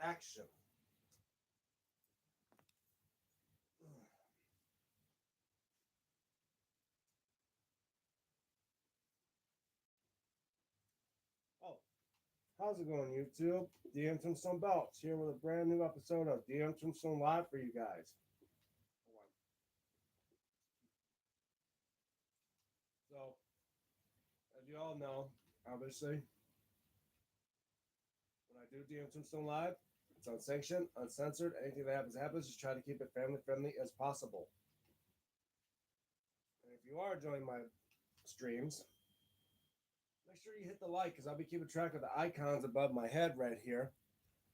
action. Oh, how's it going, YouTube? DMTombstone Belts here with a brand new episode of DMTombstone Live for you guys. So, as you all know, obviously, when I do DMTombstone Live, it's unsanctioned, uncensored. Anything that happens. Just try to keep it family friendly as possible. And if you are enjoying my streams, make sure you hit the like because I'll be keeping track of the icons above my head right here.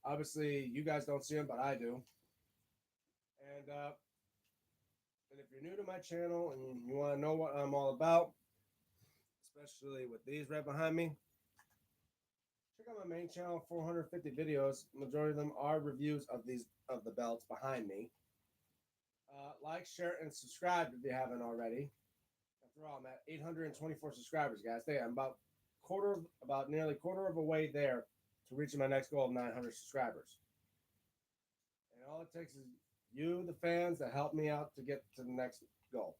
Obviously, you guys don't see them, but I do. And uh, and if you're new to my channel and you want to know what I'm all about, especially with these right behind me, check out my main channel. 450 videos. Majority of them are reviews of the belts behind me. Like, share, and subscribe if you haven't already. After all, I'm at 824 subscribers, guys. I'm about nearly quarter of a way there to reaching my next goal of 900 subscribers. And all it takes is you, the fans, that help me out to get to the next goal.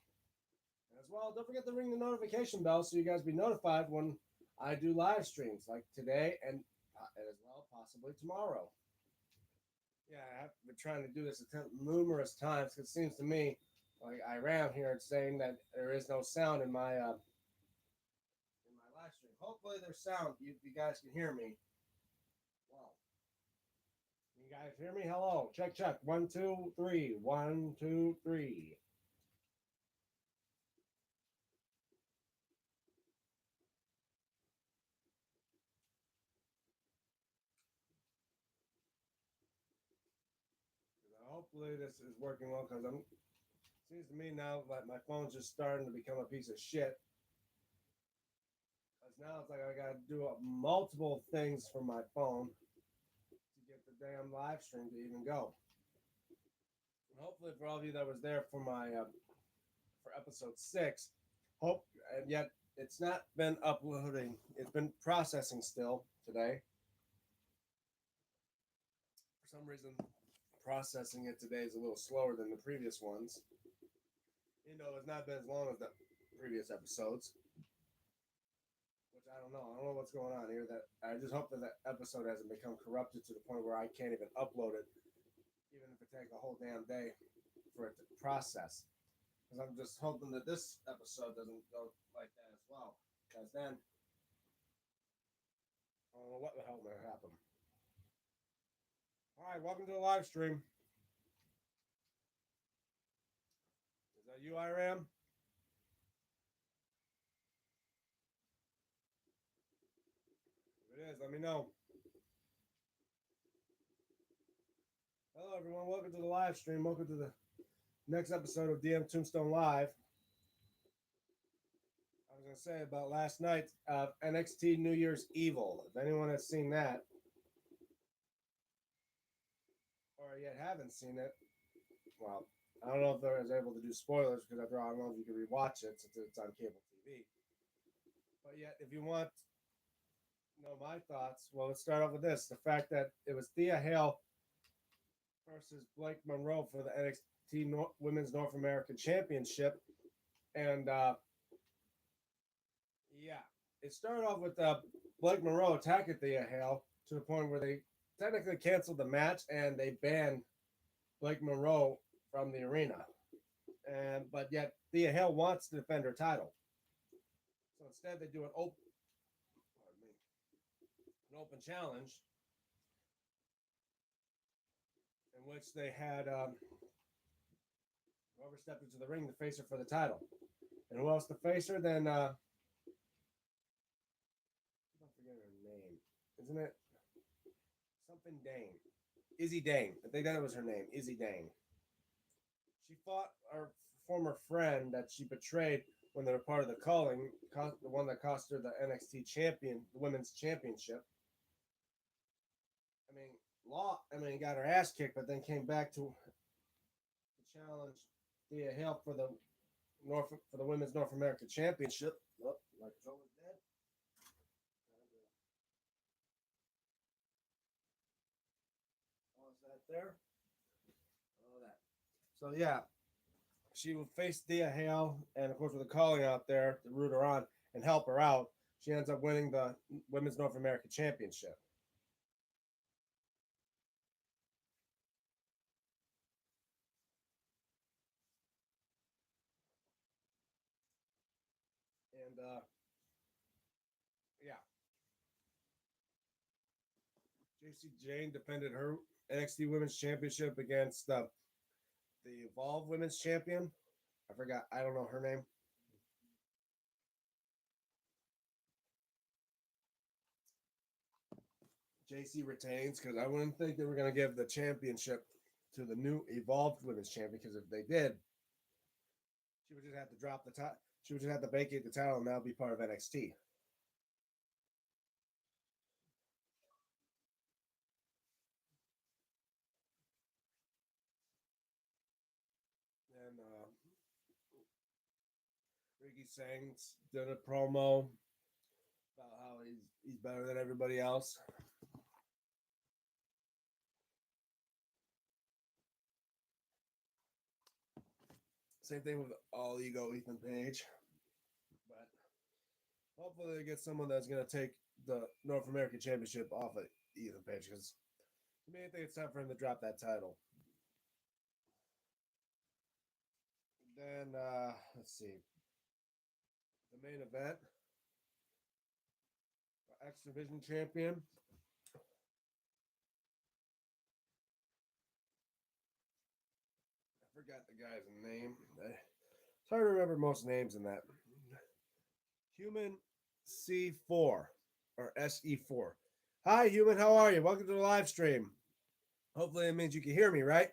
And as well, don't forget to ring the notification bell so you guys be notified when I do live streams like today and as well possibly tomorrow. Yeah, I have been trying to do this numerous times because it seems to me like I ran here saying that there is no sound in my live stream. Hopefully there's sound. You guys can hear me. Wow. You guys hear me? Hello. Check, check. 1, 2, 3. 1, 2, 3. Hopefully this is working well because I'm. Seems to me now like my phone's just starting to become a piece of shit. Because now it's like I got to do multiple things for my phone to get the damn live stream to even go. And hopefully, for all of you that was there for my for episode 6, hope and yet it's not been uploading. It's been processing still today. For some reason, processing it today is a little slower than the previous ones. You know, it's not been as long as the previous episodes. Which I don't know. I don't know what's going on here. That I just hope that that episode hasn't become corrupted to the point where I can't even upload it, even if it takes a whole damn day for it to process. Because I'm just hoping that this episode doesn't go like that as well. Because then I don't know what the hell may happen. All right, welcome to the live stream. Is that you, Iram? If it is, let me know. Hello, everyone. Welcome to the live stream. Welcome to the next episode of DMTombstone Live. I was going to say about last night, NXT New Year's Evil. If anyone has seen that, or yet haven't seen it, well, I don't know if they're able to do spoilers because after all, I don't know if you can rewatch it since it's on cable TV. But yet, if you want to know my thoughts, well, let's start off with this: the fact that it was Thea Hale versus Blake Monroe for the NXT Women's North American Championship, and yeah, it started off with Blake Monroe attacking Thea Hale to the point where they technically canceled the match and they banned Blake Monroe from the arena. And but yet Thea Hale wants to defend her title. So instead they do an open challenge in which they had whoever stepped into the ring to face her for the title. And who else to face her? Then I don't forget her name. Isn't it something Dane? Izzy Dane. I think that was her name. Izzy Dane. She fought her former friend that she betrayed when they were part of the Calling, the one that cost her the NXT champion, the women's championship. Got her ass kicked, but then came back to challenge Thea Hale for the women's North American championship. Oh, my controller's dead. there. All that. So yeah, she will face Thea Hale, and of course with the calling out there to root her on and help her out, she ends up winning the Women's North American Championship. And yeah, JC Jane defended her NXT Women's Championship against the Evolve Women's Champion. I forgot. I don't know her name. JC retains because I wouldn't think they were going to give the championship to the new Evolved Women's Champion because if they did, she would just have to drop the title. She would just have to vacate the title and now be part of NXT. And Ricky Sangs did a promo about how he's better than everybody else. Same thing with All Ego Ethan Page. But hopefully they get someone that's going to take the North American Championship off of Ethan Page because to me, I think it's time for him to drop that title. Then let's see the main event, X Division Champion. I forgot the guy's name. It's hard to remember most names in that. Human C4 or SE4. Hi, Human. How are you? Welcome to the live stream. Hopefully, it means you can hear me, right?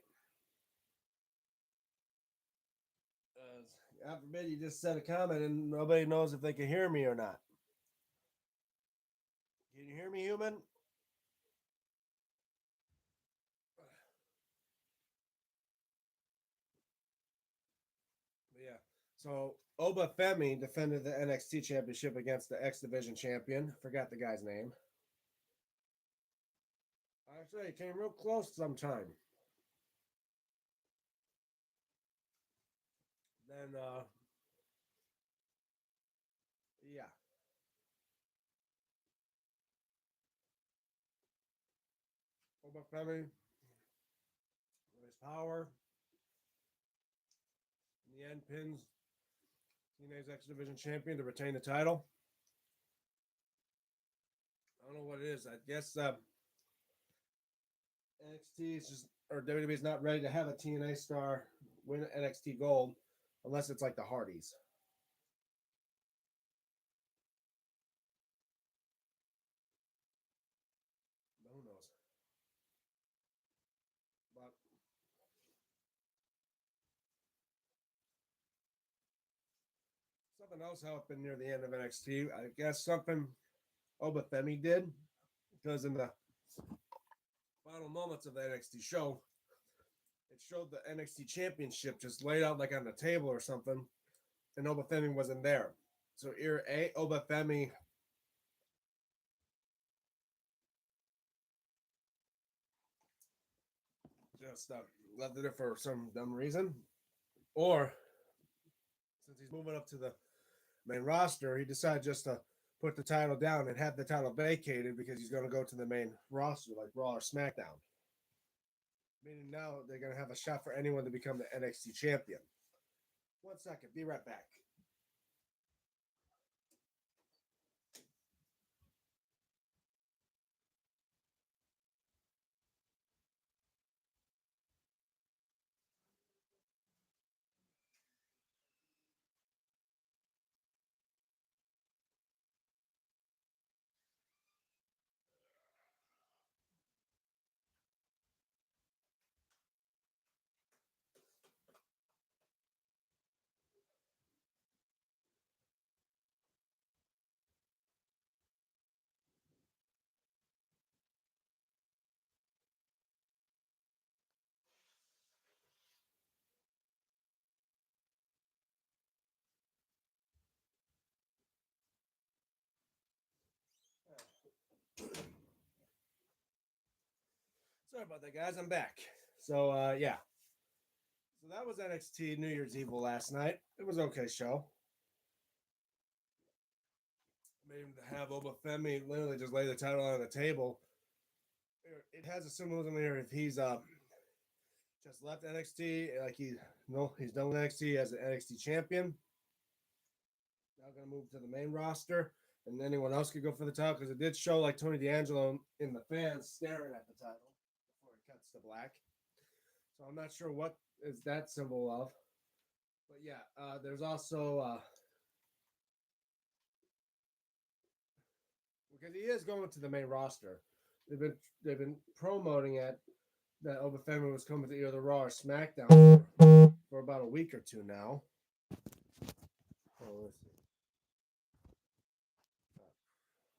God forbid you just said a comment and nobody knows if they can hear me or not. Can you hear me, Human? Yeah. So Oba Femi defended the NXT championship against the X Division champion. Forgot the guy's name. Actually, it came real close sometime. Then, yeah. Oba Femi, with his power, in the end, pins TNA's X Division champion to retain the title. I don't know what it is. I guess NXT is just, or WWE is not ready to have a TNA star win NXT Gold unless it's like the Hardys. Who knows? But something else happened near the end of NXT. I guess something Obafemi did because in the final moments of the NXT show, it showed the NXT championship just laid out like on the table or something, and Obafemi wasn't there. So Obafemi just left it for some dumb reason, or since he's moving up to the main roster, he decided just to put the title down and have the title vacated because he's going to go to the main roster like Raw or SmackDown. Meaning now they're going to have a shot for anyone to become the NXT champion. 1 second, be right back. Sorry about that, guys. I'm back. So, yeah. So that was NXT New Year's Evil last night. It was an okay show. Made him to have Obafemi literally just lay the title on the table. It has a symbolism here. If he's just left NXT, like he's done with NXT as an NXT champion. Now gonna move to the main roster, and anyone else could go for the title because it did show like Tony D'Angelo in the fans staring at the title before it cuts to black. So I'm not sure what is that symbol of, but yeah, there's also because he is going to the main roster. They've been promoting it that Obafemi was coming to either Raw or SmackDown for about a week or two now. Oh, let's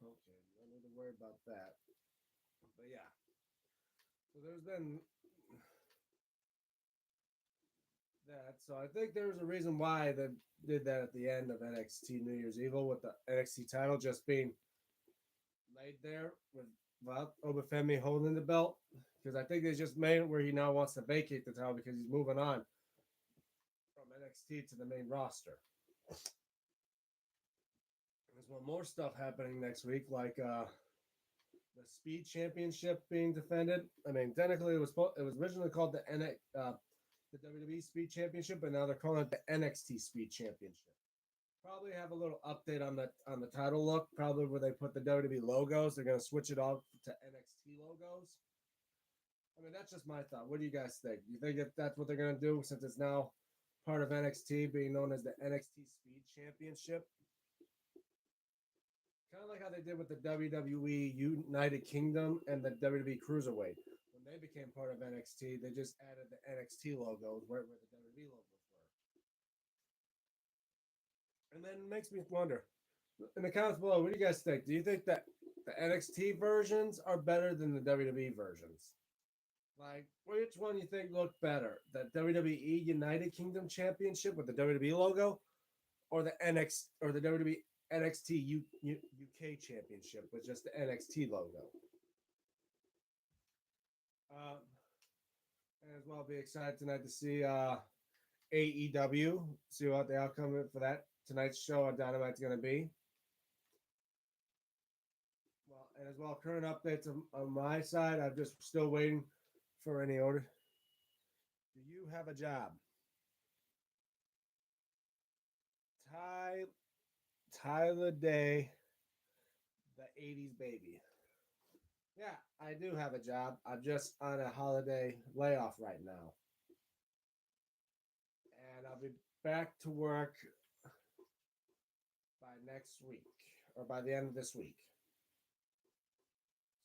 see. Okay, no need to worry about that. But yeah, so there's been that. So I think there was a reason why they did that at the end of NXT New Year's Evil with the NXT title just being laid there without Obafemi holding the belt. Because I think they just made it where he now wants to vacate the title because he's moving on from NXT to the main roster. There's one more stuff happening next week, like the Speed Championship being defended. I mean, technically it was originally called the WWE Speed Championship, but now they're calling it the NXT Speed Championship. Probably have a little update on the title look. Probably where they put the WWE logos, they're gonna switch it off to NXT logos. I mean, that's just my thought. What do you guys think? Do you think that that's what they're gonna do since it's now part of NXT, being known as the NXT Speed Championship? Kind of like how they did with the WWE United Kingdom and the WWE Cruiserweight. When they became part of NXT, they just added the NXT logos where the WWE logos were. And then it makes me wonder, in the comments below, what do you guys think? Do you think that the NXT versions are better than the WWE versions? Like, which one do you think looked better? The WWE United Kingdom Championship with the WWE logo, or the WWE NXT UK Championship with just the NXT logo? And as well, I'll be excited tonight to see AEW, see what the outcome for that tonight's show on Dynamite's going to be. Well, and as well, current updates on my side. I'm just still waiting for any order. Do you have a job? Tyler Day, the 80s baby. Yeah, I do have a job. I'm just on a holiday layoff right now. And I'll be back to work by next week or by the end of this week.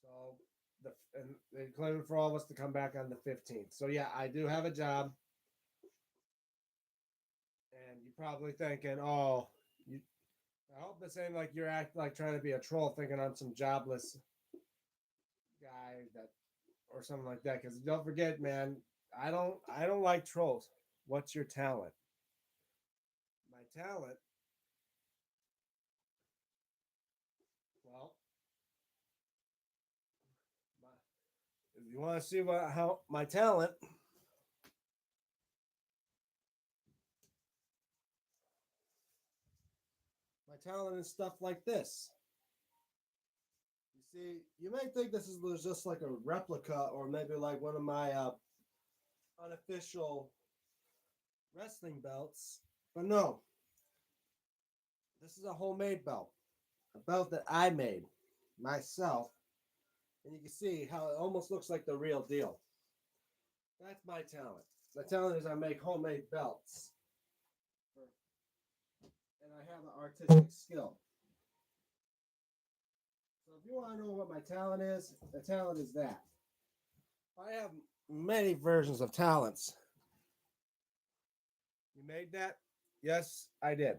So and they're claiming for all of us to come back on the 15th. So yeah, I do have a job. And you're probably thinking, oh, I hope this ain't like you're acting like trying to be a troll, thinking I'm some jobless guy that or something like that. Because don't forget, man, I don't like trolls. What's your talent? My talent. Well, if you want to see how my talent. My talent is stuff like this. You see, you may think this is just like a replica or maybe like one of my unofficial wrestling belts, but no. This is a homemade belt, a belt that I made myself, and you can see how it almost looks like the real deal. That's my talent. My talent is I make homemade belts, and I have an artistic skill. So if you want to know what my talent is, the talent is that. I have many versions of talents. You made that? Yes, I did.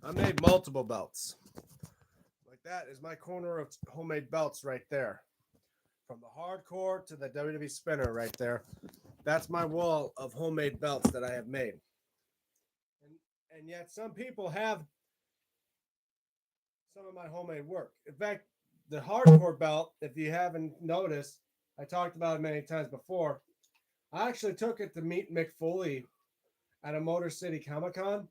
I made multiple belts. Like that is my corner of homemade belts right there. From the hardcore to the WWE spinner right there. That's my wall of homemade belts that I have made. And yet some people have some of my homemade work. In fact, the hardcore belt, if you haven't noticed, I talked about it many times before. I actually took it to meet Mick Foley at a Motor City Comic Con.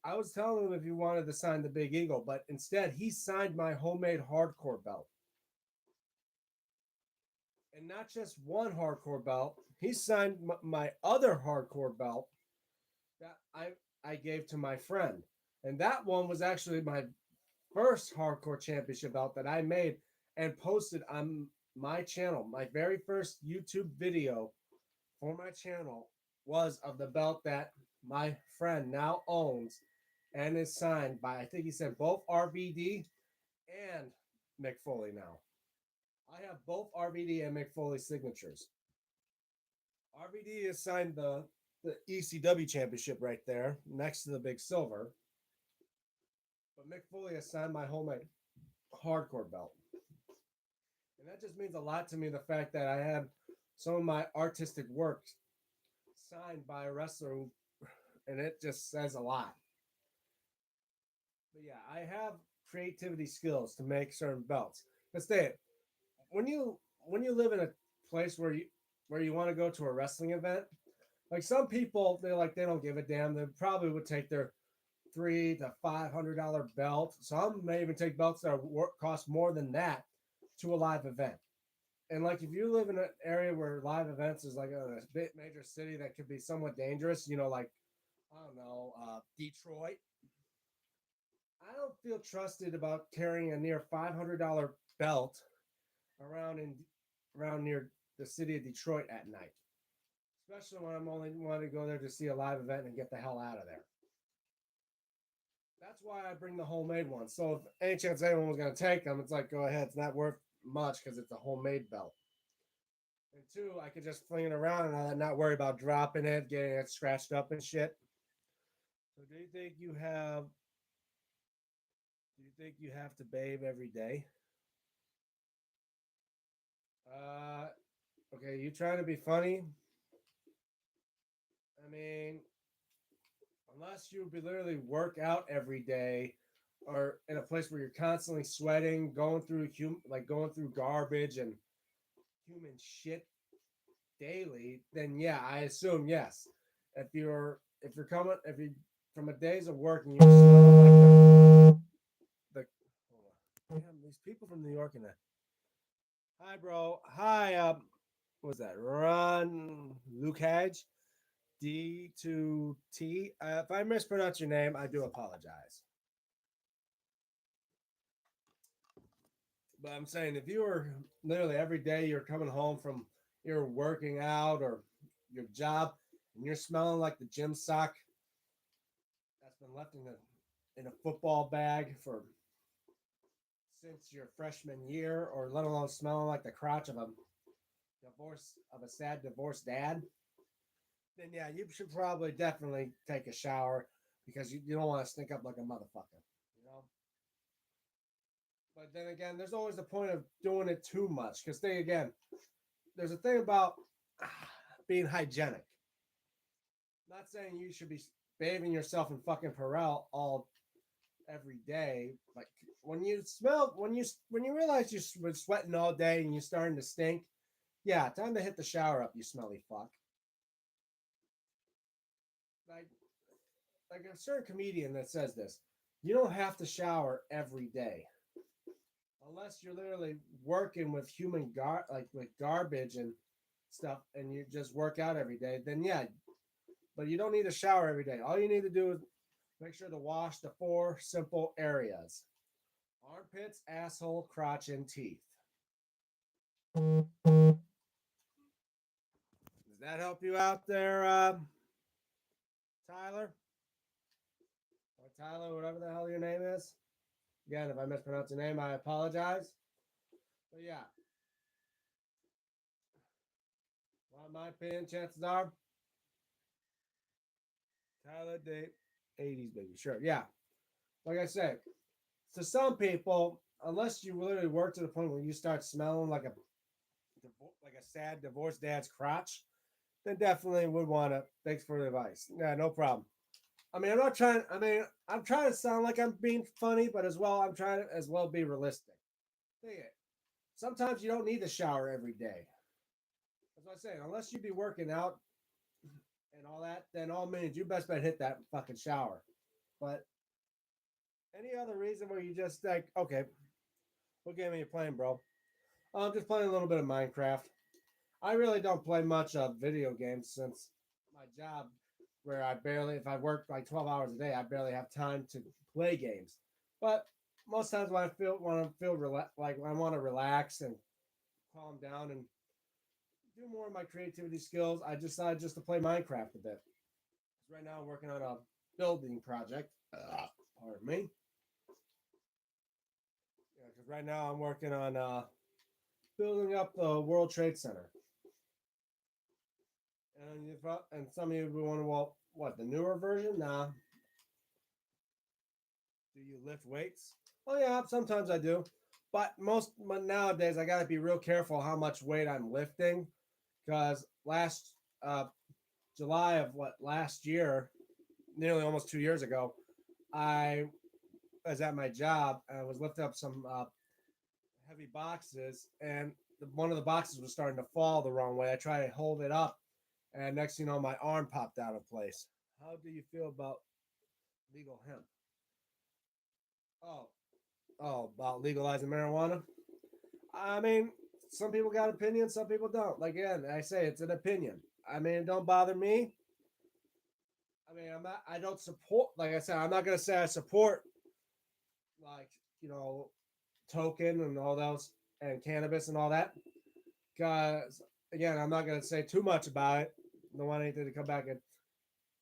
I was telling him if he wanted to sign the Big Eagle, but instead he signed my homemade hardcore belt. And not just one hardcore belt, he signed my other hardcore belt that I gave to my friend. And that one was actually my first hardcore championship belt that I made and posted on my channel. My very first YouTube video for my channel was of the belt that my friend now owns and is signed by, I think he said, both RVD and Mick Foley now. I have both RVD and Mick Foley signatures. RVD has signed the ECW championship right there next to the big silver. But Mick Foley has signed my homemade hardcore belt. And that just means a lot to me, the fact that I have some of my artistic work signed by a wrestler who, and it just says a lot. But yeah, I have creativity skills to make certain belts. But stay when you live in a place where you want to go to a wrestling event, like some people they don't give a damn. They probably would take their $300 to $500 belt. Some may even take belts that cost more than that to a live event. And like if you live in an area where live events is like a bit major city that could be somewhat dangerous, like I don't know, Detroit. I don't feel trusted about carrying a near $500 belt around around near the city of Detroit at night, especially when I'm only wanting to go there to see a live event and get the hell out of there. That's why I bring the homemade one. So if any chance anyone was going to take them, it's like, go ahead. It's not worth much because it's a homemade belt. And two, I could just fling it around and I'm not worry about dropping it, getting it scratched up and shit. So do you think you have to bathe every day? Uh, okay, you trying to be funny? I mean, unless you literally work out every day or in a place where you're constantly sweating, going through garbage and human shit daily, then yeah, I assume yes. If you from a days of work and you smell like damn, these people from New York and that. Hi, bro. Hi, what was that? Ron Lucage, D2T. If I mispronounce your name, I do apologize. But I'm saying if you were literally every day you're coming home from your working out or your job and you're smelling like the gym sock that's been left in a football bag for since your freshman year, or let alone smelling like the crotch of a sad divorced dad, then yeah, you should probably definitely take a shower because you don't want to stink up like a motherfucker, you know. But then again, there's always the point of doing it too much because there's a thing about being hygienic. I'm not saying you should be bathing yourself in fucking Perel all every day. Like when you realize you've been sweating all day and you're starting to stink, yeah, time to hit the shower up, you smelly fuck. Like like a certain comedian that says this, you don't have to shower every day unless you're literally working with like with garbage and stuff, and you just work out every day. Then yeah, but you don't need to shower every day. All you need to do is make sure to wash the four simple areas: armpits, asshole, crotch, and teeth. Does that help you out there, Tyler? Or Tyler, whatever the hell your name is? Again, if I mispronounce your name, I apologize. But yeah, well, my opinion, chances are Tyler date 80s, baby. Sure. Yeah. Like I said, to some people, unless you literally work to the point where you start smelling like a sad divorced dad's crotch, then definitely would want to. Thanks for the advice. Yeah, no problem. I mean, I'm not trying. I mean, I'm trying to sound like I'm being funny, but as well, I'm trying to as well be realistic. Think it. Sometimes you don't need to shower every day. That's what I'm saying. Unless you be working out and all that, then all means you best bet hit that fucking shower. But any other reason where you just like, okay, what game are you playing, bro? I'm just playing a little bit of Minecraft. I really don't play much of video games since my job, where I barely, if I work like 12 hours a day, I barely have time to play games. But most times when I feel like when I want to relax and calm down and do more of my creativity skills, I decide just to play Minecraft a bit. 'Cause right now I'm working on a building project. Pardon me. Yeah, because right now I'm working on building up the World Trade Center. And some of you will wonder, well, what, the newer version? Nah. Do you lift weights? Oh yeah, sometimes I do. But nowadays I gotta be real careful how much weight I'm lifting. Because last uh, July of what last year, nearly almost 2 years ago, I was at my job and I was lifting up some heavy boxes, and one of the boxes was starting to fall the wrong way. I tried to hold it up, and next thing you know, my arm popped out of place. How do you feel about legal hemp? Oh, about legalizing marijuana? I mean, some people got opinions, some people don't. Like again, I say it's an opinion. I mean, it don't bother me. I mean, I'm not. I don't support. Like I said, I'm not gonna say I support like you know token and all those and cannabis and all that. Because again, I'm not gonna say too much about it. Don't want anything to come back and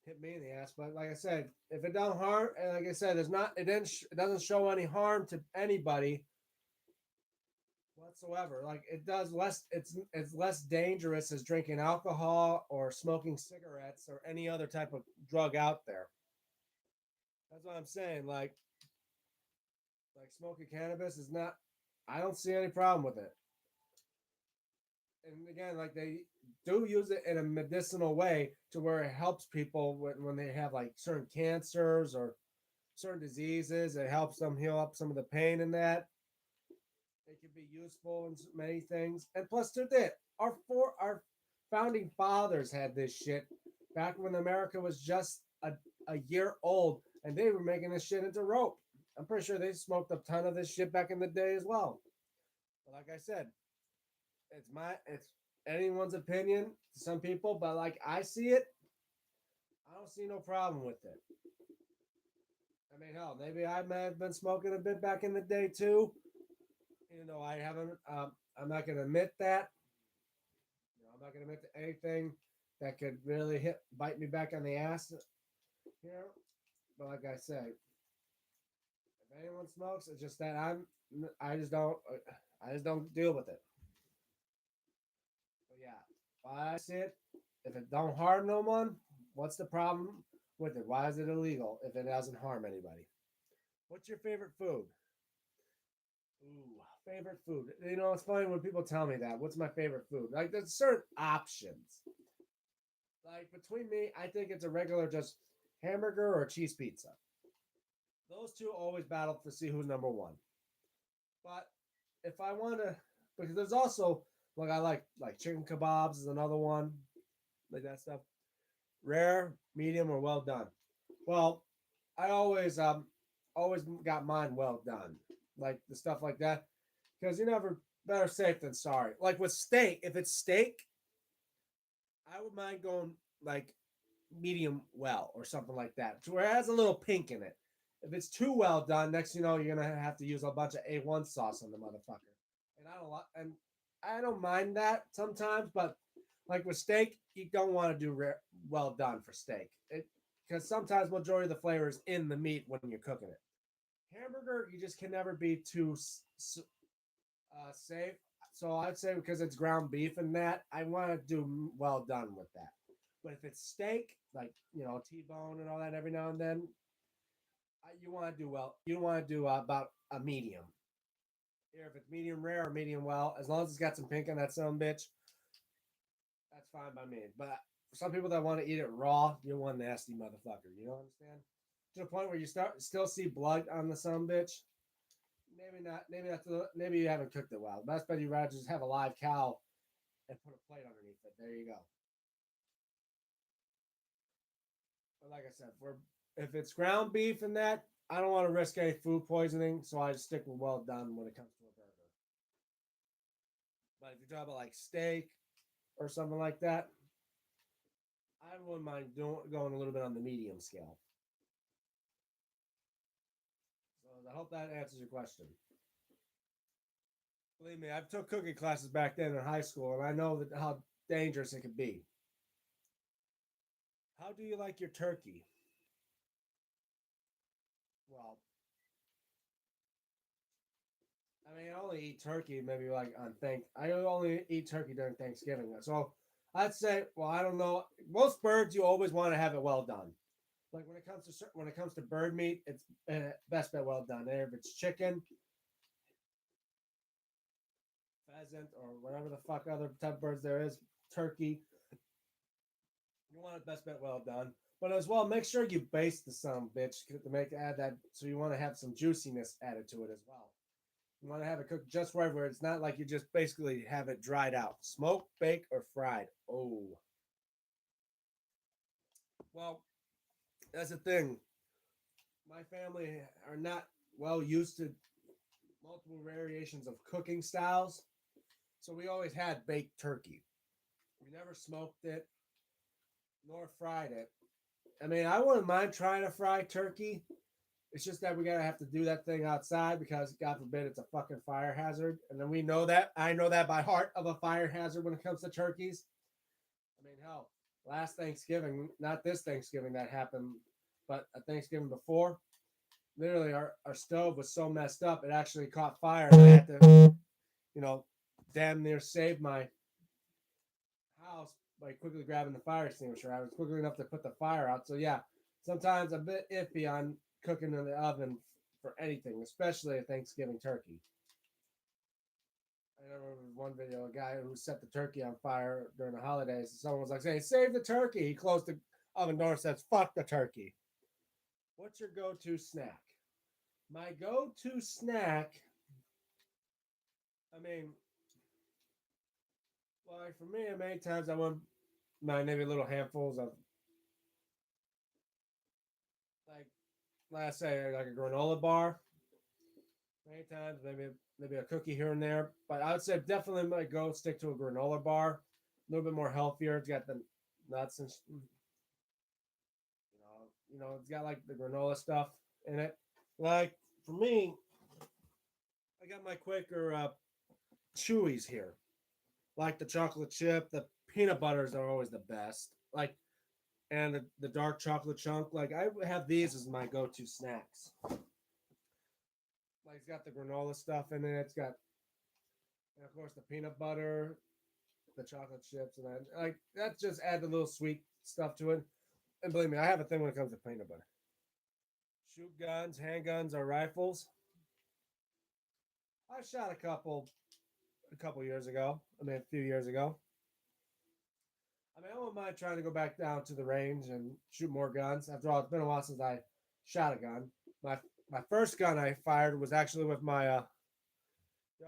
hit me in the ass. But like I said, if it don't harm, and like I said, there's not. It doesn't show any harm to anybody whatsoever. Like it does less. It's less dangerous as drinking alcohol or smoking cigarettes or any other type of drug out there. That's what I'm saying. Like smoking cannabis is not. I don't see any problem with it. And again, like they do use it in a medicinal way to where it helps people when they have like certain cancers or certain diseases. It helps them heal up some of the pain in that. It can be useful in many things. And plus, to that, our founding fathers had this shit back when America was just a year old, and they were making this shit into rope. I'm pretty sure they smoked a ton of this shit back in the day as well. But like I said, it's anyone's opinion to some people, but like I see it, I don't see no problem with it. I mean, hell, maybe I may have been smoking a bit back in the day too. You know, I haven't. I'm not going to admit that. I'm not going to admit to anything that could really bite me back on the ass here. But like I say, if anyone smokes, it's just that I just don't. I just don't deal with it. But yeah, why I see it. If it don't harm no one, what's the problem with it? Why is it illegal if it doesn't harm anybody? What's your favorite food? Ooh, favorite food. You know, it's funny when people tell me that. What's my favorite food? Like, there's certain options. Like, between me, I think it's a regular just hamburger or cheese pizza. Those two always battle to see who's number one. But if I want to, because there's also, like, I like chicken kebabs is another one, like that stuff. Rare, medium, or well done. Well, I always got mine well done, like the stuff like that, because you never better safe than sorry. Like with steak, if it's steak, I would mind going like medium well or something like that, to where it has a little pink in it. If it's too well done, next you know you're gonna have to use a bunch of A1 sauce on the motherfucker. And I don't mind that sometimes, but like with steak, you don't want to do well done for steak. It because sometimes majority of the flavor is in the meat when you're cooking it. Hamburger, you just can never be too safe. So I'd say because it's ground beef and that, I want to do well done with that. But if it's steak, like T-bone and all that, every now and then, you want to do well. You want to do about a medium. Here, if it's medium rare or medium well, as long as it's got some pink on that son bitch, that's fine by me. But For some people that want to eat it raw, you're one nasty motherfucker. You don't understand? To the point where you start still see blood on the son bitch. Maybe not. Maybe you haven't cooked it well. Best bet you rather just have a live cow and put a plate underneath it. There you go. But like I said, for if it's ground beef and that, I don't want to risk any food poisoning, so I just stick with well done when it comes to a burger. But if you're talking about like steak or something like that, I wouldn't mind going a little bit on the medium scale. So I hope that answers your question. Believe me, I've took cooking classes back then in high school, and I know that how dangerous it can be. How do you like your turkey? Well, I mean, I only eat turkey maybe like on I only eat turkey during Thanksgiving. So I'd say, well, I don't know. Most birds, you always want to have it well done. Like when it comes to bird meat, it's best bet well done. If it's chicken, pheasant, or whatever the fuck other type of birds there is, turkey, you want it best bet well done. But as well, make sure you baste the some bitch to make add that. So you want to have some juiciness added to it as well. You want to have it cooked just right where it's not like you just basically have it dried out. Smoked, baked, or fried. Oh, well, that's the thing. My family are not well used to multiple variations of cooking styles, so we always had baked turkey. We never smoked it nor fried it. I mean, I wouldn't mind trying a fried turkey. It's just that we gotta have to do that thing outside because God forbid it's a fucking fire hazard. And then we know that. I know that by heart of a fire hazard when it comes to turkeys. I mean, hell, last Thanksgiving, not this Thanksgiving that happened, but a Thanksgiving before, literally our stove was so messed up it actually caught fire. And I had to, you know, damn near save my house by quickly grabbing the fire extinguisher. I was quickly enough to put the fire out. So yeah, sometimes a bit iffy on cooking in the oven for anything, especially a Thanksgiving turkey. I remember one video, a guy who set the turkey on fire during the holidays. Someone was like saying, "Save the turkey." He closed the oven door and says, "Fuck the turkey." What's your go-to snack? My go-to snack, I mean, like for me, many times I want my maybe little handfuls of like, let's say like a granola bar. Many times, maybe a cookie here and there, but I would say definitely might go stick to a granola bar. A little bit more healthier. It's got the nuts and it's got like the granola stuff in it. Like for me, I got my Quaker chewies here. Like the chocolate chip, the peanut butters are always the best. Like and the dark chocolate chunk. Like I have these as my go-to snacks. Like it's got the granola stuff in it. It's got, and of course, the peanut butter, the chocolate chips, and then like that just add a little sweet stuff to it. And believe me, I have a thing when it comes to peanut butter. Shoot guns, handguns, or rifles. I shot a couple years ago. I mean, a few years ago. I mean, I wouldn't mind trying to go back down to the range and shoot more guns. After all, it's been a while since I shot a gun. My my first gun I fired was actually with my yo,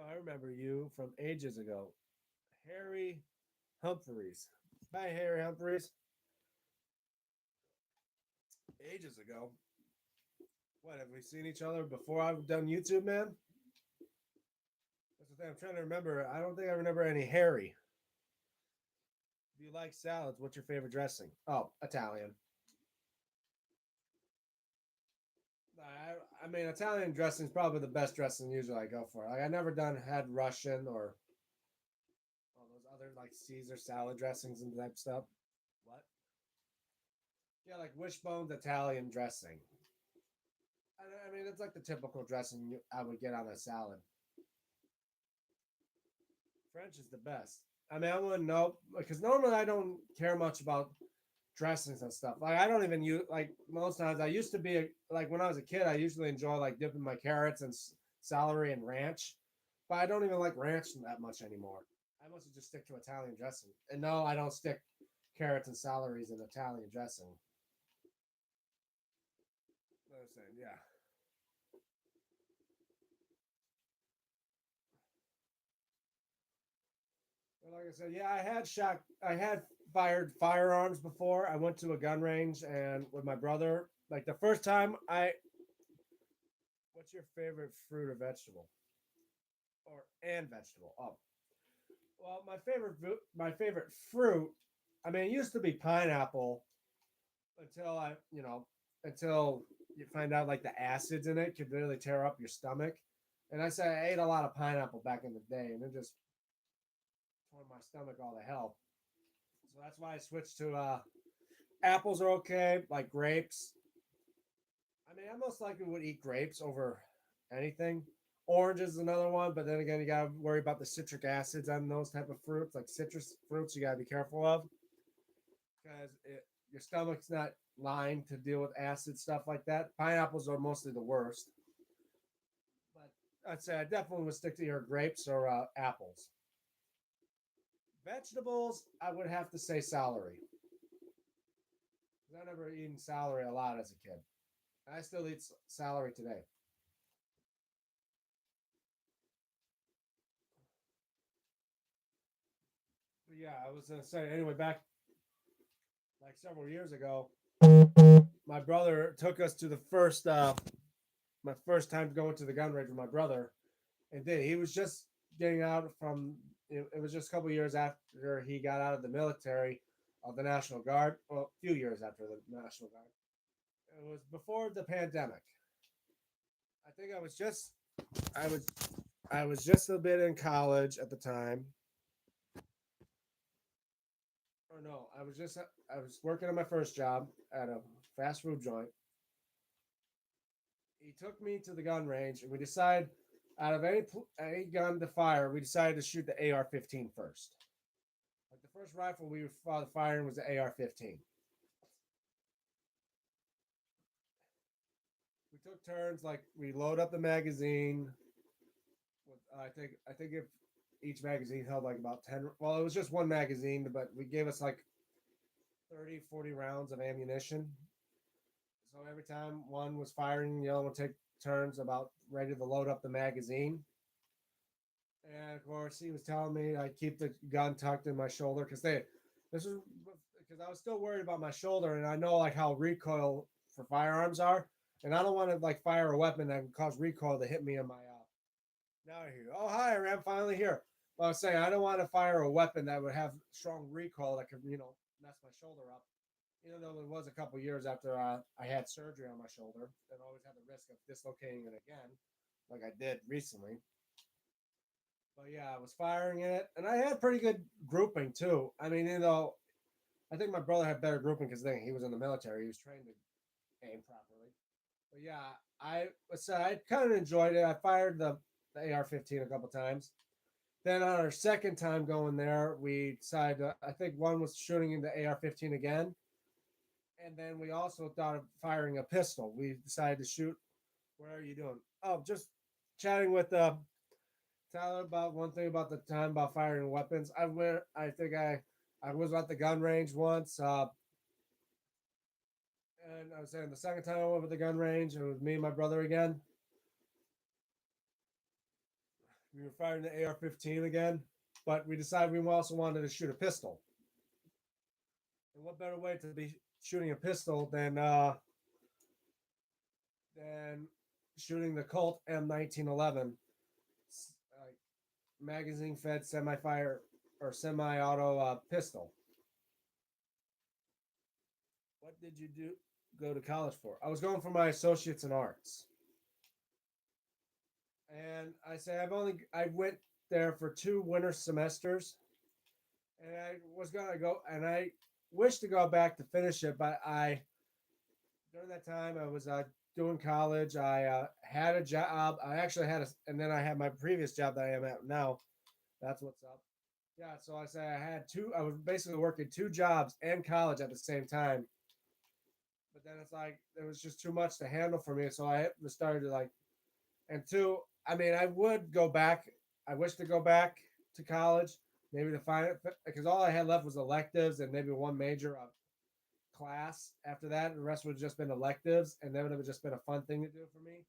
I remember you from ages ago. Harry Humphreys. Hi Harry Humphreys. Ages ago. What, have we seen each other before I've done YouTube, man? That's the thing. I'm trying to remember. I don't think I remember any Harry. Do you like salads? What's your favorite dressing? Oh, Italian. I mean, Italian dressing is probably the best dressing usually I go for. Like I never had Russian or all those other like Caesar salad dressings and that stuff. What? Yeah, like wishbone's Italian dressing. I mean, it's like the typical dressing I would get on a salad. French is the best. I mean, I wouldn't know because normally I don't care much about dressings and stuff. Like I don't even use like most times. I used to be like when I was a kid. I usually enjoy like dipping my carrots and celery and ranch, but I don't even like ranch that much anymore. I mostly just stick to Italian dressing. And no, I don't stick carrots and celeries in Italian dressing. I was saying, yeah. But like I said, yeah, I had fired firearms before. I went to a gun range and with my brother, like the first time I, what's your favorite fruit or vegetable? Or and vegetable? Oh, well, my favorite fruit. I mean, it used to be pineapple until until you find out like the acids in it could really tear up your stomach. And I say I ate a lot of pineapple back in the day, and it just tore my stomach all to hell. So that's why I switched to apples are okay, like grapes. I mean, I most likely would eat grapes over anything. Orange is another one, but then again, you gotta worry about the citric acids on those type of fruits, like citrus fruits. You gotta be careful of because your stomach's not lined to deal with acid stuff like that. Pineapples are mostly the worst, but I'd say I definitely would stick to your grapes or apples. Vegetables, I would have to say celery. 'Cause I never eaten celery a lot as a kid. I still eat celery today. But yeah, I was gonna say anyway. Back like several years ago, my brother took us to the first my first time going to the gun range with my brother, and did he was just getting out from it was just a couple years after he got out of the military of the National Guard. Well, a few years after the National Guard. It was before the pandemic. I think I was I was just a bit in college at the time. Or no, I was working on my first job at a fast food joint. He took me to the gun range, and we decided out of any gun to fire, we decided to shoot the AR-15 first. Like the first rifle we were firing was the AR-15. We took turns, like we load up the magazine. I think if each magazine held like about 10. Well, it was just one magazine, but we gave us like 30, 40 rounds of ammunition. So every time one was firing, the other would take turns about ready to load up the magazine. And of course, he was telling me I keep the gun tucked in my shoulder this was because I was still worried about my shoulder, and I know like how recoil for firearms are, and I don't want to like fire a weapon that would cause recoil to hit me in my. Now I hear you. Oh, hi, I'm finally here. Well, I was saying I don't want to fire a weapon that would have strong recoil that could mess my shoulder up. Even though it was a couple years after I had surgery on my shoulder, and always had the risk of dislocating it again, like I did recently. But yeah, I was firing it, and I had pretty good grouping too. I mean, I think my brother had better grouping because he was in the military. He was trained to aim properly. But yeah, I kind of enjoyed it. I fired the AR-15 a couple times. Then on our second time going there, we decided I think one was shooting into AR-15 again, and then we also thought of firing a pistol. We decided to shoot. What are you doing? Oh, just chatting with Tyler about one thing about the time about firing weapons. I went. I think I was at the gun range once, and I was saying the second time I went to the gun range, it was me and my brother again. We were firing the AR-15 again, but we decided we also wanted to shoot a pistol. And what better way to be shooting a pistol than shooting the Colt M1911, like magazine fed semi fire or semi auto pistol. What did you do? Go to college for? I was going for my associates in arts, and I went there for 2 winter semesters, and I was gonna go, and I wish to go back to finish it, but I during that time I was doing college. I had a job. I actually and then I had my previous job that I am at now. That's what's up. Yeah, so I say I had two. I was basically working 2 jobs and college at the same time. But then it's like it was just too much to handle for me. So I started to like, and two. I mean, I would go back. I wish to go back to college, maybe to find it because all I had left was electives and maybe one major class after that. The rest would have just been electives, and that would have just been a fun thing to do for me.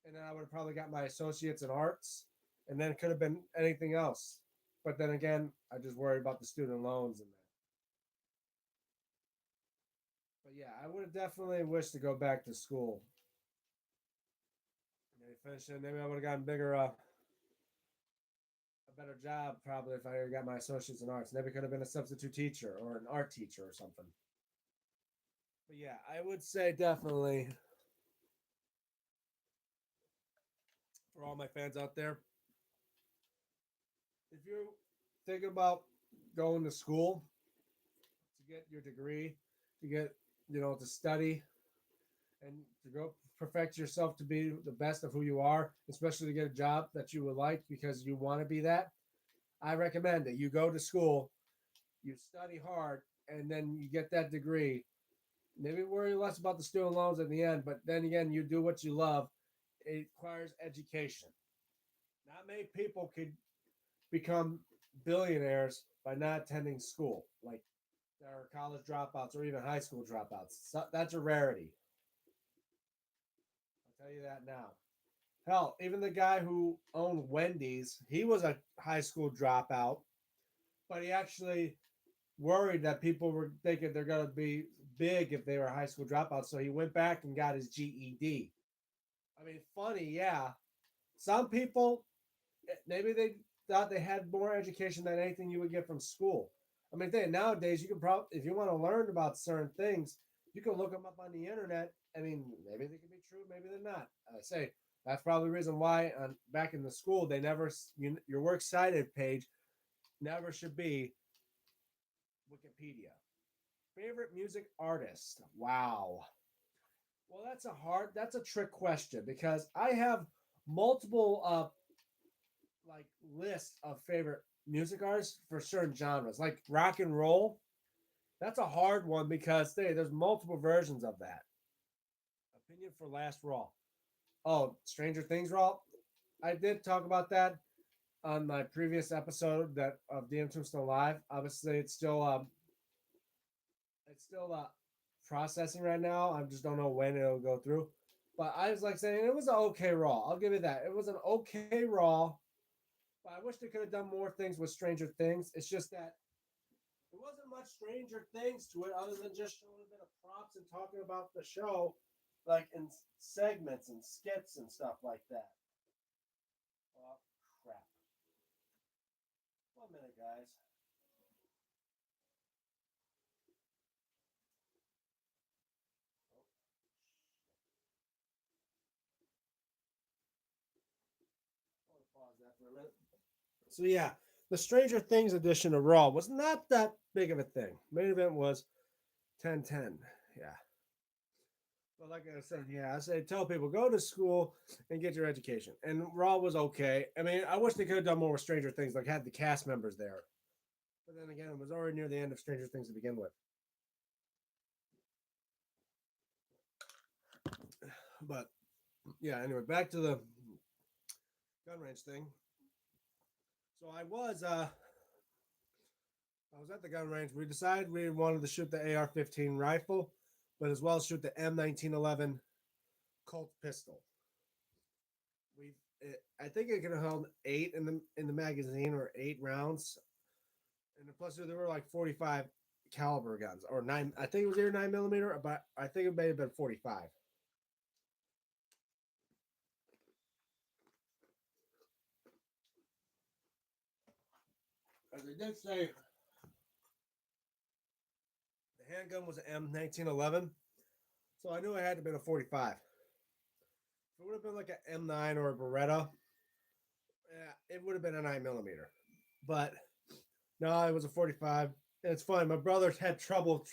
And then I would have probably got my associates in arts, and then it could have been anything else. But then again, I just worry about the student loans and that. But yeah, I would have definitely wished to go back to school. Maybe finish it. Maybe I would have gotten a better job probably if I got my associates in arts. Maybe could have been a substitute teacher or an art teacher or something. But yeah, I would say definitely for all my fans out there, if you're thinking about going to school to get your degree, to get to study and to go perfect yourself to be the best of who you are, especially to get a job that you would like because you want to be that. I recommend that you go to school, you study hard, and then you get that degree. Maybe worry less about the student loans at the end, but then again, you do what you love. It requires education. Not many people could become billionaires by not attending school, like there are college dropouts or even high school dropouts. So that's a rarity. I'll tell you that now. Hell, even the guy who owned Wendy's, he was a high school dropout, but he actually worried that people were thinking they're going to be big if they were high school dropouts. So he went back and got his GED. I mean, funny, yeah. Some people, maybe they thought they had more education than anything you would get from school. I mean, nowadays you can probably, if you want to learn about certain things, you can look them up on the internet. I mean, maybe they can be true, maybe they're not. I say that's probably the reason why back in the school they never your works cited page never should be Wikipedia. Favorite music artist? Wow. Well, that's a trick question because I have multiple like lists of favorite music artists for certain genres, like rock and roll. That's a hard one because there's multiple versions of that. Opinion for last Raw. Oh, Stranger Things Raw. I did talk about that on my previous episode that of DMTombstone Live. Obviously, it's still processing right now. I just don't know when it'll go through. But I was like saying it was an okay Raw. I'll give you that. It was an okay Raw. But I wish they could have done more things with Stranger Things. It's just that there wasn't much Stranger Things to it other than just showing a bit of props and talking about the show, like in segments and skits and stuff like that. Oh, crap. 1 minute, guys. I want to pause that for a minute. So, yeah, the Stranger Things edition of Raw was not that big of a thing. Main event was 10-10. Yeah. But like I said, yeah, I say tell people go to school and get your education. And Raw was okay. I mean, I wish they could have done more with Stranger Things, like had the cast members there. But then again, it was already near the end of Stranger Things to begin with. But yeah, anyway, back to the gun range thing. So I was at the gun range. We decided we wanted to shoot the AR-15 rifle, but as well as shoot the M1911 Colt pistol. I think it could have held 8 in the magazine or 8 rounds, and plus there were like 45 caliber guns or 9. I think it was either 9 millimeter, but I think it may have been 45. As they did say, the handgun was an M1911, so I knew it had to have been a 45. If it would have been like an M9 or a Beretta, it would have been a 9 millimeter. But no, it was a 45. And it's funny. My brother had trouble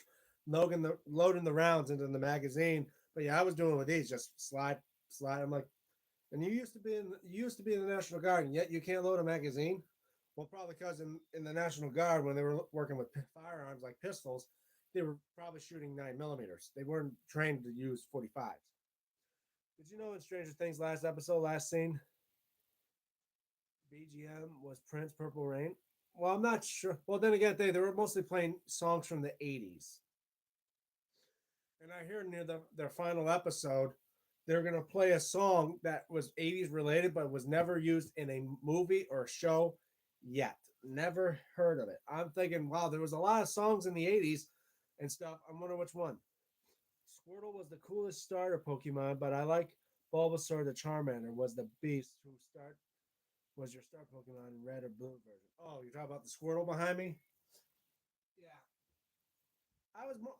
loading the rounds into the magazine. But yeah, I was doing it with these, just slide, slide. I'm like, and you used to be in the National Guard, and yet you can't load a magazine. Well, probably because in the National Guard, when they were working with firearms like pistols, they were probably shooting 9 millimeters. They weren't trained to use 45s. Did you know in Stranger Things last episode, last scene, BGM was Prince Purple Rain? Well, I'm not sure. Well, then again, they were mostly playing songs from the '80s, and I hear near their final episode, they're gonna play a song that was '80s related, but was never used in a movie or show yet. Never heard of it. I'm thinking, wow, there was a lot of songs in the '80s and stuff. I wonder which one. Squirtle was the coolest starter Pokemon, but I like Bulbasaur the Charmander was the beast who was your start Pokemon in red or blue version. Oh, you're talking about the Squirtle behind me? Yeah.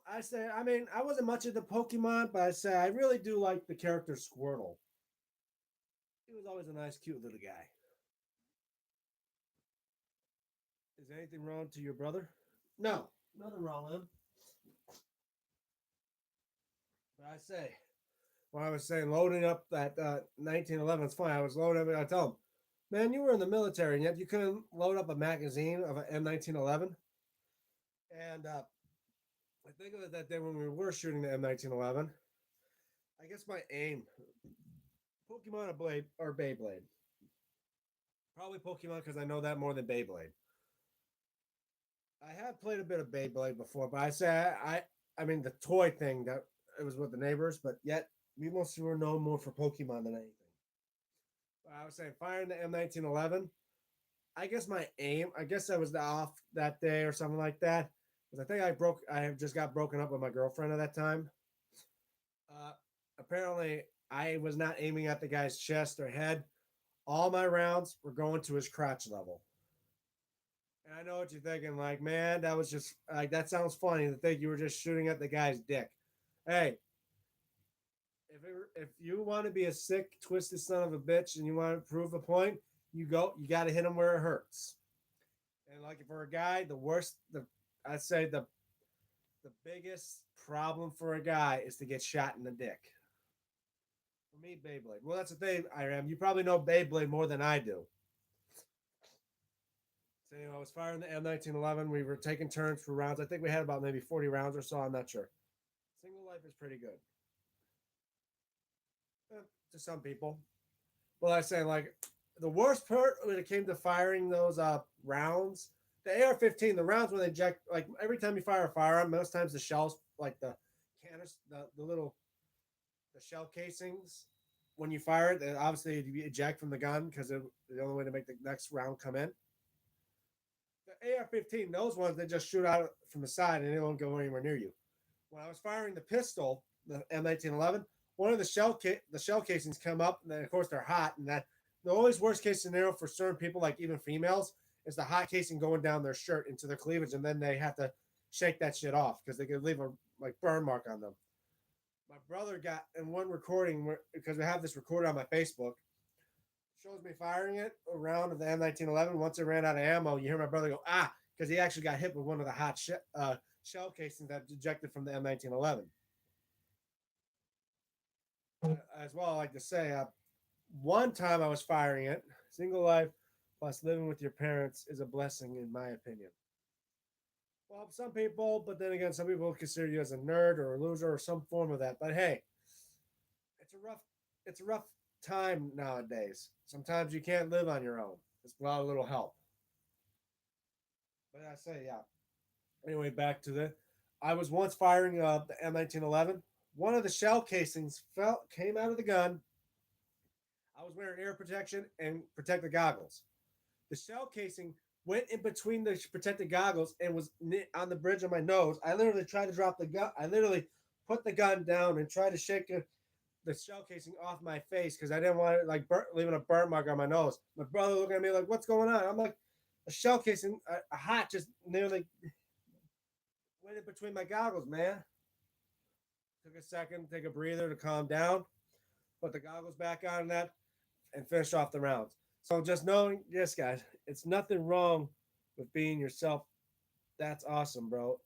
I say, I mean, I wasn't much of the Pokemon, but I say I really do like the character Squirtle. He was always a nice, cute little guy. Is anything wrong to your brother? No, nothing wrong with him. But I say, when I was saying loading up that 1911, it's funny. I was loading up, and I tell him, man, you were in the military, and yet you couldn't load up a magazine of an M1911. And I think of it that day when we were shooting the M1911. I guess my aim, Pokemon or Blade or Beyblade. Probably Pokemon because I know that more than Beyblade. I have played a bit of Beyblade before, but I say I mean the toy thing that it was with the neighbors, but yet we mostly were known more for Pokemon than anything. But I was saying firing the M1911. I guess my aim, I guess I was off that day or something like that. Because I think I have just got broken up with my girlfriend at that time. Uh, Apparently, I was not aiming at the guy's chest or head. All my rounds were going to his crotch level. And I know what you're thinking, like, man, that was just like that sounds funny to think you were just shooting at the guy's dick. Hey, if you want to be a sick, twisted son of a bitch and you want to prove a point, you got to hit him where it hurts. And like for a guy, I'd say the biggest problem for a guy is to get shot in the dick. For me, Beyblade. Well, that's the thing, Iram. You probably know Beyblade more than I do. So, I was firing the M1911. We were taking turns for rounds. I think we had about maybe 40 rounds or so. I'm not sure. Single life is pretty good to some people. Well, I say like the worst part when it came to firing those rounds, the AR-15, the rounds when they eject, like every time you fire a firearm, most times the shells, like the canisters, the little the shell casings, when you fire it, then obviously you eject from the gun because the only way to make the next round come in. The AR-15, those ones they just shoot out from the side and they don't go anywhere near you. When I was firing the pistol, the M1911, one of the shell casings come up, and then of course they're hot, and that the always worst case scenario for certain people, like even females, is the hot casing going down their shirt into their cleavage, and then they have to shake that shit off because they could leave a like burn mark on them. My brother got in one recording because we have this recorded on my Facebook. Shows me firing it around of the M1911. Once it ran out of ammo, you hear my brother go because he actually got hit with one of the shell casings that ejected from the M1911. As well, I like to say, one time I was firing it. Single life plus living with your parents is a blessing, in my opinion. Well, some people, but then again, some people consider you as a nerd or a loser or some form of that. But hey, it's a rough, it's a rough time nowadays. Sometimes you can't live on your own. It's a lot of little help. But I say, yeah. Anyway, back to the. I was once firing the M1911. One of the shell casings came out of the gun. I was wearing ear protection and protective goggles. The shell casing went in between the protective goggles and was on the bridge of my nose. I literally tried to drop the gun. I literally put the gun down and tried to shake the shell casing off my face because I didn't want it like leaving a burn mark on my nose. My brother looking at me like, "What's going on?" I'm like, "A shell casing, a hot just nearly went in between my goggles, man." Took a second, take a breather to calm down, put the goggles back on that, and finish off the rounds. So just knowing, yes, guys, it's nothing wrong with being yourself. That's awesome, bro.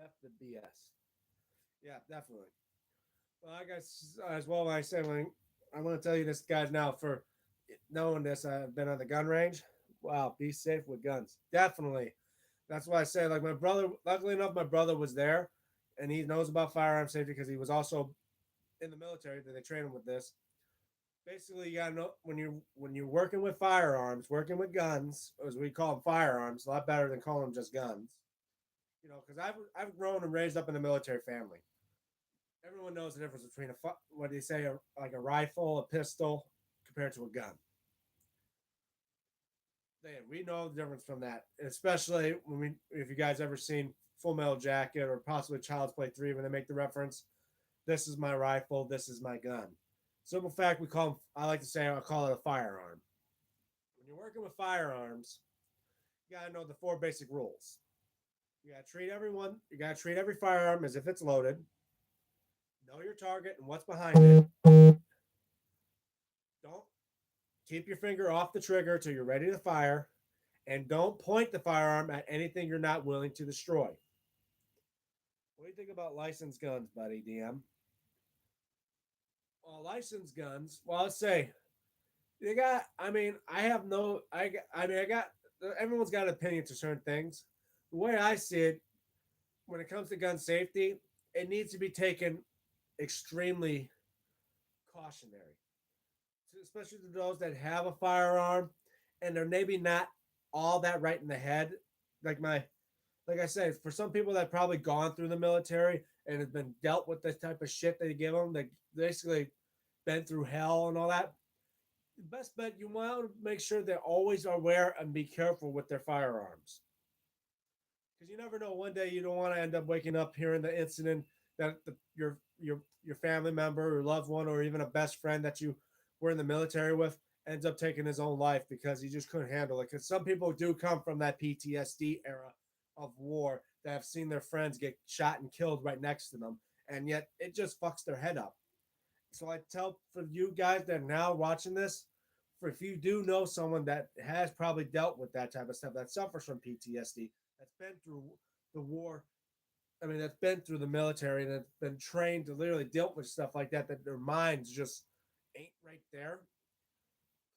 F the BS. Yeah, definitely. Well, I guess as well. Like I said, when I'm going to tell you this, guys, now for knowing this, I've been on the gun range. Wow, be safe with guns. Definitely. That's why I say, like my brother. Luckily enough, my brother was there, and he knows about firearm safety because he was also in the military. That they train him with this. Basically, you gotta know when you're working with firearms, working with guns, as we call them firearms, a lot better than calling them just guns. Because I've grown and raised up in a military family. Everyone knows the difference between what they say, like a rifle, a pistol, compared to a gun. We know the difference from that, especially if you guys ever seen Full Metal Jacket or possibly Child's Play 3 when they make the reference, this is my rifle, this is my gun. Simple fact, I like to say, I call it a firearm. When you're working with firearms, you gotta know the four basic rules. You gotta treat every firearm as if it's loaded. Know your target and what's behind it. Don't keep your finger off the trigger till you're ready to fire, and don't point the firearm at anything you're not willing to destroy. What do you think about licensed guns, buddy, DM? Well, licensed guns, well, let's say they got, I mean, I have no, I mean, I got, everyone's got an opinion to certain things. The way I see it, when it comes to gun safety, it needs to be taken extremely cautionary, especially to those that have a firearm and they're maybe not all that right in the head. Like my, like I said, for some people that probably gone through the military and has been dealt with this type of shit they give them, they basically been through hell and all that. The best bet, you want to make sure they're always aware and be careful with their firearms, because you never know. One day you don't want to end up waking up hearing the incident that your family member or loved one or even a best friend that you were in the military with ends up taking his own life because he just couldn't handle it. Because some people do come from that PTSD era of war that have seen their friends get shot and killed right next to them, and yet it just fucks their head up. So I tell for you guys that are now watching this, for if you do know someone that has probably dealt with that type of stuff, that suffers from PTSD, that's been through the war, I mean, that's been through the military and that's been trained to literally deal with stuff like that, that their minds just ain't right there.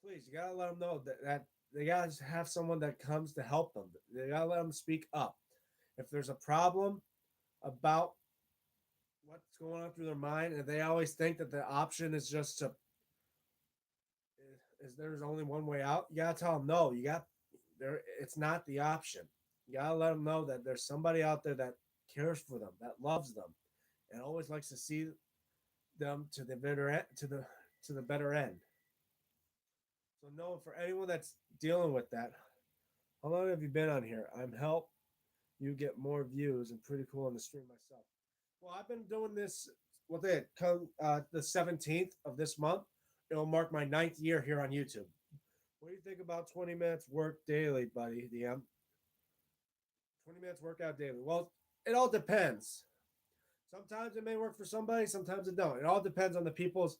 Please, you gotta let them know that they gotta have someone that comes to help them. They gotta let them speak up. If there's a problem about what's going on through their mind, and they always think that the option is just to is there's only one way out. You gotta tell them no. You got there. It's not the option. You gotta let them know that there's somebody out there that cares for them, that loves them, and always likes to see them to the better end, to the better end. So no, for anyone that's dealing with that, how long have you been on here? I'm help you get more views and pretty cool on the stream myself. Well, I've been doing this. Well, they come the 17th of this month. It'll mark my ninth year here on YouTube. What do you think about 20 minutes work daily, buddy? DM. 20 minutes workout daily. Well, it all depends. Sometimes it may work for somebody, sometimes it don't. It all depends on the people's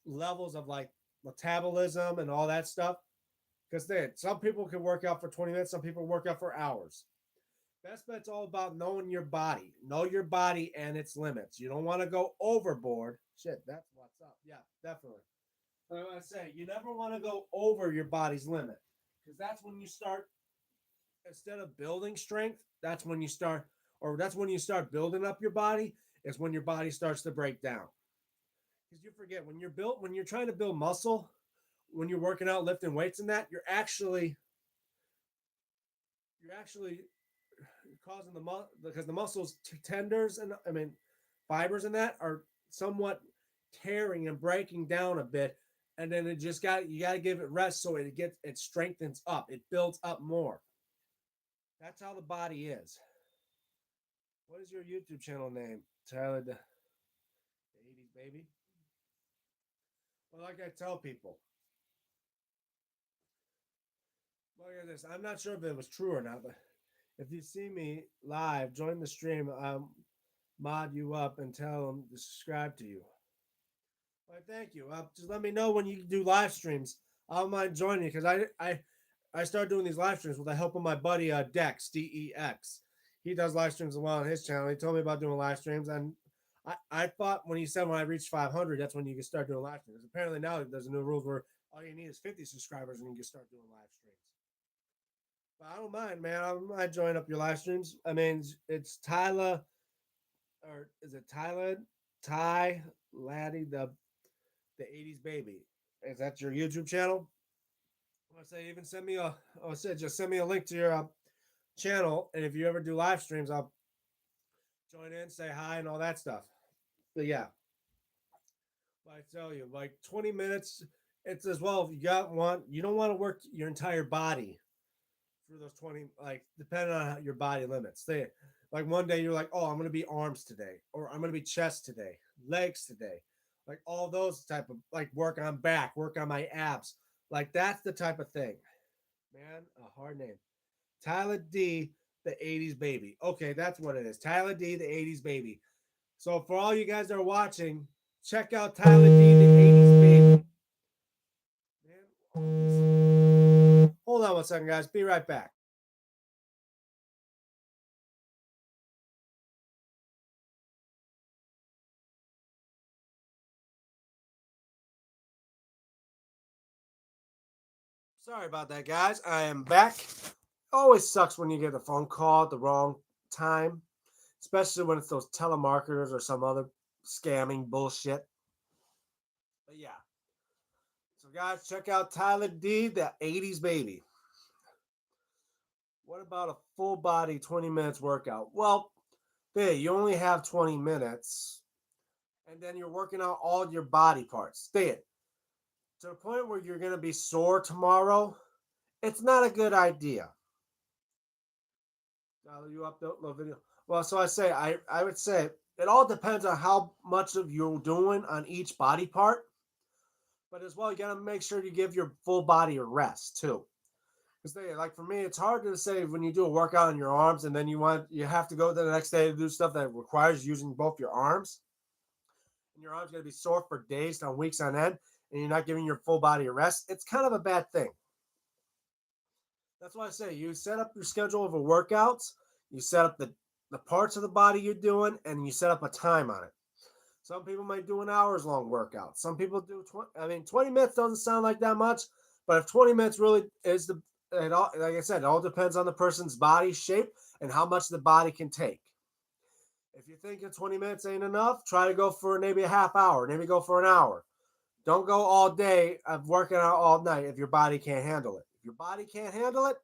levels of like metabolism and all that stuff. Because then some people can work out for 20 minutes, some people work out for hours. Best bet's all about knowing your body. Know your body and its limits. You don't want to go overboard. Shit, that's what's up. Yeah, definitely. Like I say, you never want to go over your body's limit, because that's when you start, instead of building strength, that's when you start building up your body, is when your body starts to break down. Because you forget when you're trying to build muscle, when you're working out, lifting weights and that, you're actually causing because the muscles tenders and I mean fibers and that are somewhat tearing and breaking down a bit, and then you got to give it rest so it strengthens up, it builds up more. That's how the body is. What is your YouTube channel name? Tyler the 80s baby. Well, like I tell people, look at this. I'm not sure if it was true or not, but if you see me live, join the stream. Mod you up and tell them to subscribe to you. Well, thank you. Just let me know when you do live streams. I don't mind joining you, because I started doing these live streams with the help of my buddy Dex DEX. He does live streams a lot on his channel. He told me about doing live streams, and I thought when he said when I reached 500, that's when you can start doing live streams. Apparently now there's a new rules where all you need is 50 subscribers and you can start doing live streams. But I don't mind, man. I don't mind joining up your live streams. I mean, it's Tyler, or is it Tyler? Ty Laddie, the 80s baby. Is that your YouTube channel? I say even send me a. I said just send me a link to your channel, and if you ever do live streams, I'll join in, say hi, and all that stuff. But yeah, I tell you, like 20 minutes. It's as well. If you got one, you don't want to work your entire body for those 20. Like depending on your body limits. They like one day you're like, oh, I'm gonna be arms today, or I'm gonna be chest today, legs today, like all those type of like work on back, work on my abs. Like that's the type of thing. Man, a hard name. Tyler D, the 80s baby. Okay, that's what it is. Tyler D, the 80s baby. So for all you guys that are watching, check out Tyler D, the 80s baby. Man, hold on one second, guys. Be right back. Sorry about that, guys. I am back. Always sucks when you get a phone call at the wrong time, especially when it's those telemarketers or some other scamming bullshit. But yeah. So, guys, check out Tyler D, the 80s baby. What about a full body 20 minutes workout? Well, there, you only have 20 minutes, and then you're working out all your body parts. There, to the point where you're going to be sore tomorrow, it's not a good idea. You upload the video. Well, so I would say it all depends on how much of you're doing on each body part, but as well, you got to make sure you give your full body a rest too. Because like for me, it's hard to say when you do a workout on your arms and then you have to go the next day to do stuff that requires using both your arms, and your arms going to be sore for days on weeks on end, and you're not giving your full body a rest. It's kind of a bad thing. That's why I say you set up your schedule of workouts, you set up the parts of the body you're doing, and you set up a time on it. Some people might do an hours long workout. Some people do 20. I mean, 20 minutes doesn't sound like that much, but if 20 minutes really is it all, like I said, it all depends on the person's body shape and how much the body can take. If you think 20 minutes ain't enough, try to go for maybe a half hour, maybe go for an hour. Don't go all day of working out all night if your body can't handle it. If your body can't handle it,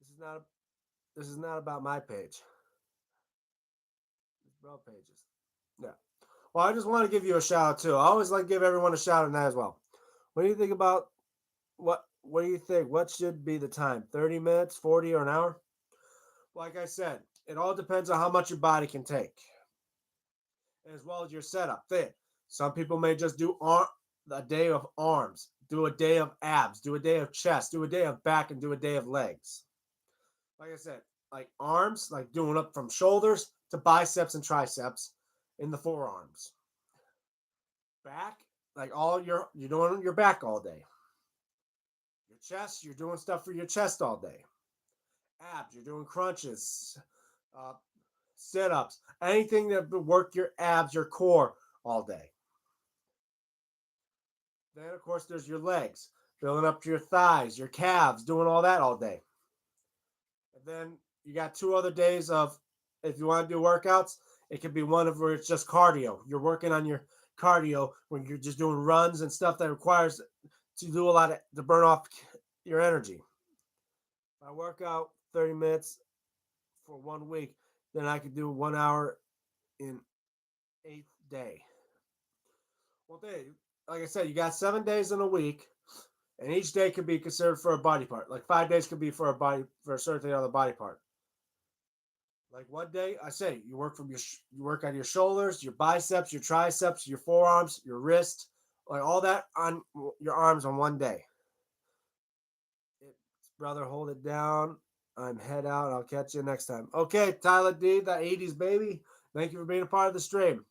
this is not this is not about my page. It's bro pages. Yeah. Well, I just want to give you a shout out too. I always like to give everyone a shout out in that as well. What do you think about what do you think? What should be the time? 30 minutes, 40 or an hour? Like I said, it all depends on how much your body can take. As well as your setup. There. Some people may just do a day of arms, do a day of abs, do a day of chest, do a day of back, and do a day of legs. Like I said, like arms, like doing up from shoulders to biceps and triceps in the forearms. Back, like you're doing your back all day. Your chest, you're doing stuff for your chest all day. Abs, you're doing crunches, uh, sit ups, anything that would work your abs, your core all day. Then, of course, there's your legs, building up your thighs, your calves, doing all that all day. And then you got 2 other days of, if you want to do workouts, it could be one of where it's just cardio. You're working on your cardio when you're just doing runs and stuff that requires to do a lot of to burn off your energy. If I work out 30 minutes for 1 week, then I could do 1 hour in eighth day. Well, like I said, you got 7 days in a week, and each day could be considered for a body part. Like 5 days could be for a certain other body part. Like one day, I say you work on your shoulders, your biceps, your triceps, your forearms, your wrist, like all that on your arms on one day. Brother, hold it down. I'm head out. I'll catch you next time. Okay, Tyler D, the 80s baby. Thank you for being a part of the stream.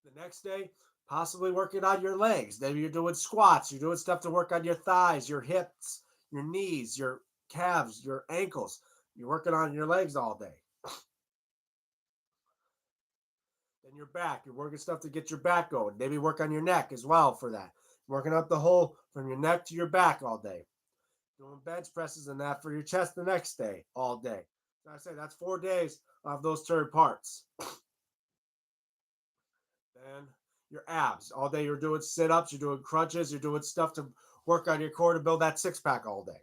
The next day, possibly working on your legs. Maybe you're doing squats. You're doing stuff to work on your thighs, your hips, your knees, your calves, your ankles. You're working on your legs all day. Then your back. You're working stuff to get your back going. Maybe work on your neck as well for that. Working up the whole from your neck to your back all day. Doing bench presses and that for your chest the next day, all day. So I say that's 4 days of those third parts. Then your abs. All day you're doing sit-ups, you're doing crunches, you're doing stuff to work on your core to build that six-pack all day.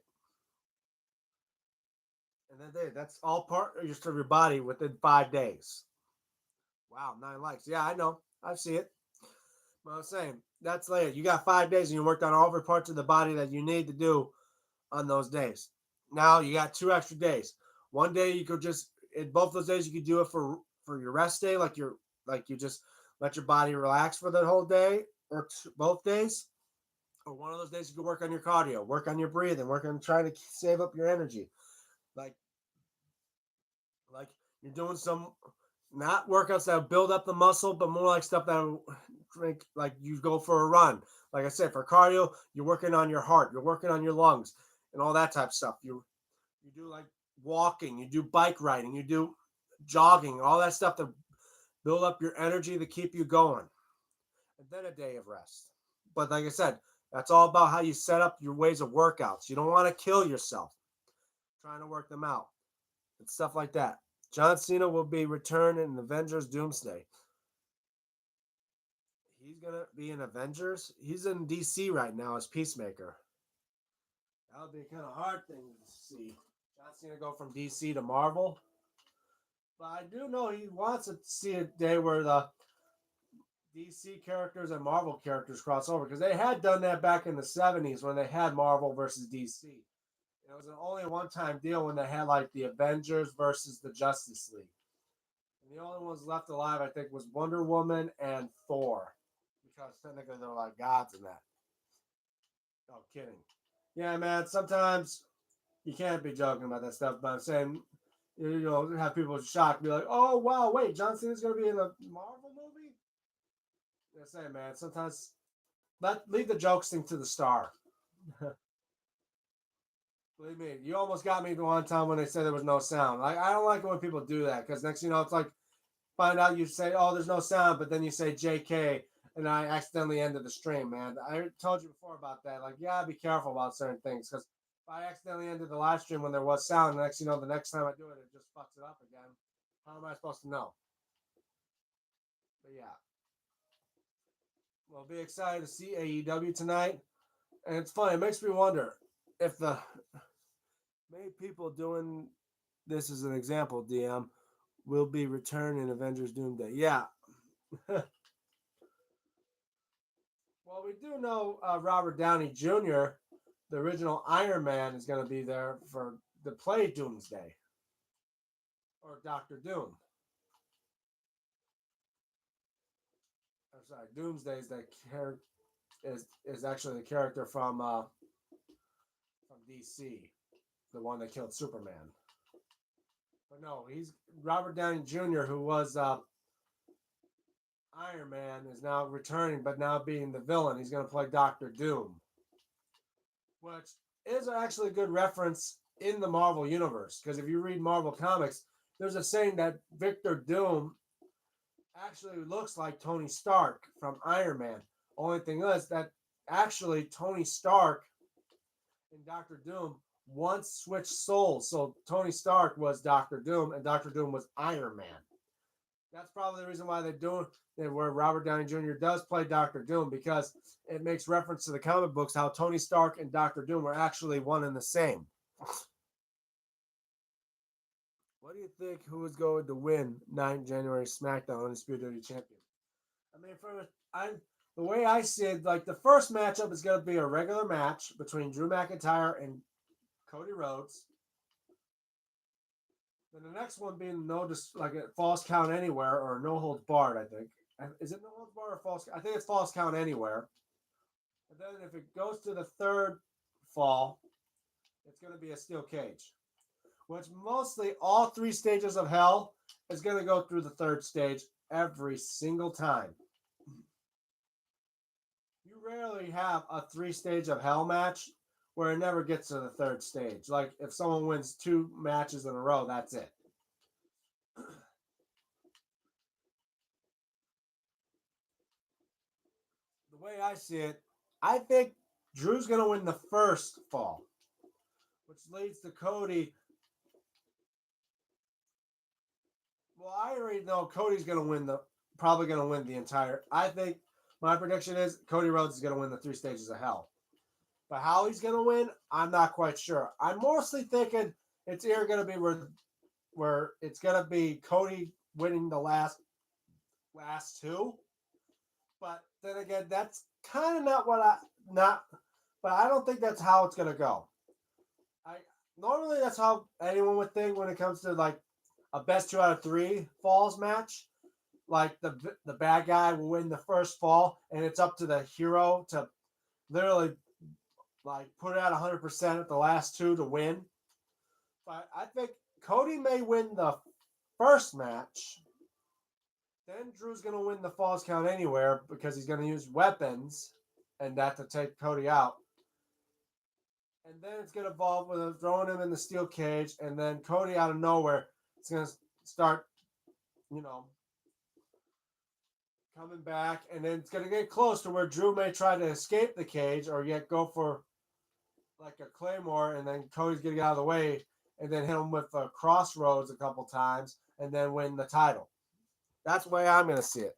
And then that's all part of your body within 5 days. Wow, 9 likes. Yeah, I know. I see it. But I'm saying that's later. You got 5 days and you worked on all the parts of the body that you need to do on those days. Now you got 2 extra days. One day you could just in both those days you could do it for your rest day, like you just let your body relax for the whole day, or both days. Or one of those days you could work on your cardio, work on your breathing, work on trying to save up your energy. Like like you're doing some not workouts that build up the muscle, but more like stuff that drink like you go for a run. Like I said, for cardio, you're working on your heart, you're working on your lungs, and all that type of stuff. You do like walking, you do bike riding, you do jogging, all that stuff to build up your energy to keep you going. And then a day of rest. But like I said, that's all about how you set up your ways of workouts. You don't want to kill yourself trying to work them out and stuff like that. John Cena will be returning in Avengers Doomsday. He's gonna be in Avengers. He's in DC right now as Peacemaker. That would be a kind of hard thing to see. John Cena go from DC to Marvel. But I do know he wants to see a day where the DC characters and Marvel characters cross over, because they had done that back in the 70s when they had Marvel versus DC. It was an only one-time deal when they had like the Avengers versus the Justice League. And the only ones left alive, I think, was Wonder Woman and Thor, because technically they're like gods in that. Oh, kidding. Yeah, man. Sometimes you can't be joking about that stuff, but I'm saying, have people shocked, be like, "Oh, wow, wait, John Cena's gonna be in a Marvel movie." I say, man, sometimes leave the jokes thing to the star. Believe me, you almost got me the one time when they said there was no sound. Like, I don't like it when people do that, because next it's like find out you say, "Oh, there's no sound," but then you say "JK," and I accidentally ended the stream. Man, I told you before about that. Like, yeah, be careful about certain things, because if I accidentally ended the live stream when there was sound, the next time I do it, it just fucks it up again. How am I supposed to know? But yeah, we'll be excited to see AEW tonight. And it's funny, it makes me wonder if the many people doing this as an example, DM, will be returned in Avengers Doomsday. Yeah. Well, we do know Robert Downey Jr., the original Iron Man, is going to be there for the play Doomsday or Doctor Doom. I'm sorry, Doomsday is is actually the character from DC, the one that killed Superman. But no, he's Robert Downey Jr., who was Iron Man, is now returning, but now being the villain. He's going to play Doctor Doom, which is actually a good reference in the Marvel universe. Because if you read Marvel comics, there's a saying that Victor Doom actually looks like Tony Stark from Iron Man. Only thing is that actually Tony Stark and Doctor Doom once switched souls. So Tony Stark was Doctor Doom and Doctor Doom was Iron Man. That's probably the reason why they're doing it, where Robert Downey Jr. does play Doctor Doom, because it makes reference to the comic books how Tony Stark and Doctor Doom are actually one and the same. What do you think? Who is going to win 9th January SmackDown Undisputed Champion? I mean, the way I see it, like the first matchup is going to be a regular match between Drew McIntyre and Cody Rhodes. Then the next one being like a false count anywhere or no holds barred. I think is it no holds barred or false? I think it's false count anywhere. And then if it goes to the third fall, it's going to be a steel cage, which mostly all three stages of hell is going to go through the third stage every single time. You rarely have a 3-stage of hell match where it never gets to the third stage. Like if someone wins 2 matches in a row, that's it. The way I see it, I think Drew's going to win the first fall, which leads to Cody. Well, I already know Cody's going to probably going to win the entire. I think My prediction is Cody Rhodes is going to win the 3 stages of hell. But how he's going to win, I'm not quite sure. I'm mostly thinking it's either going to be where it's going to be Cody winning the last two. But then again, that's kind of not what I not. But I don't think that's how it's going to go. I normally that's how anyone would think when it comes to like a best 2 out of 3 falls match. Like the bad guy will win the first fall, and it's up to the hero to literally like put out 100% at the last two to win. But I think Cody may win the first match. Then Drew's gonna win the falls count anywhere because he's gonna use weapons and that to take Cody out. And then it's gonna evolve with throwing him in the steel cage, and then Cody out of nowhere, it's gonna start, you know, coming back, and then it's gonna get close to where Drew may try to escape the cage or yet go for like a claymore, and then Cody's gonna get out of the way, and then hit him with a crossroads a couple times, and then win the title. That's the way I'm gonna see it.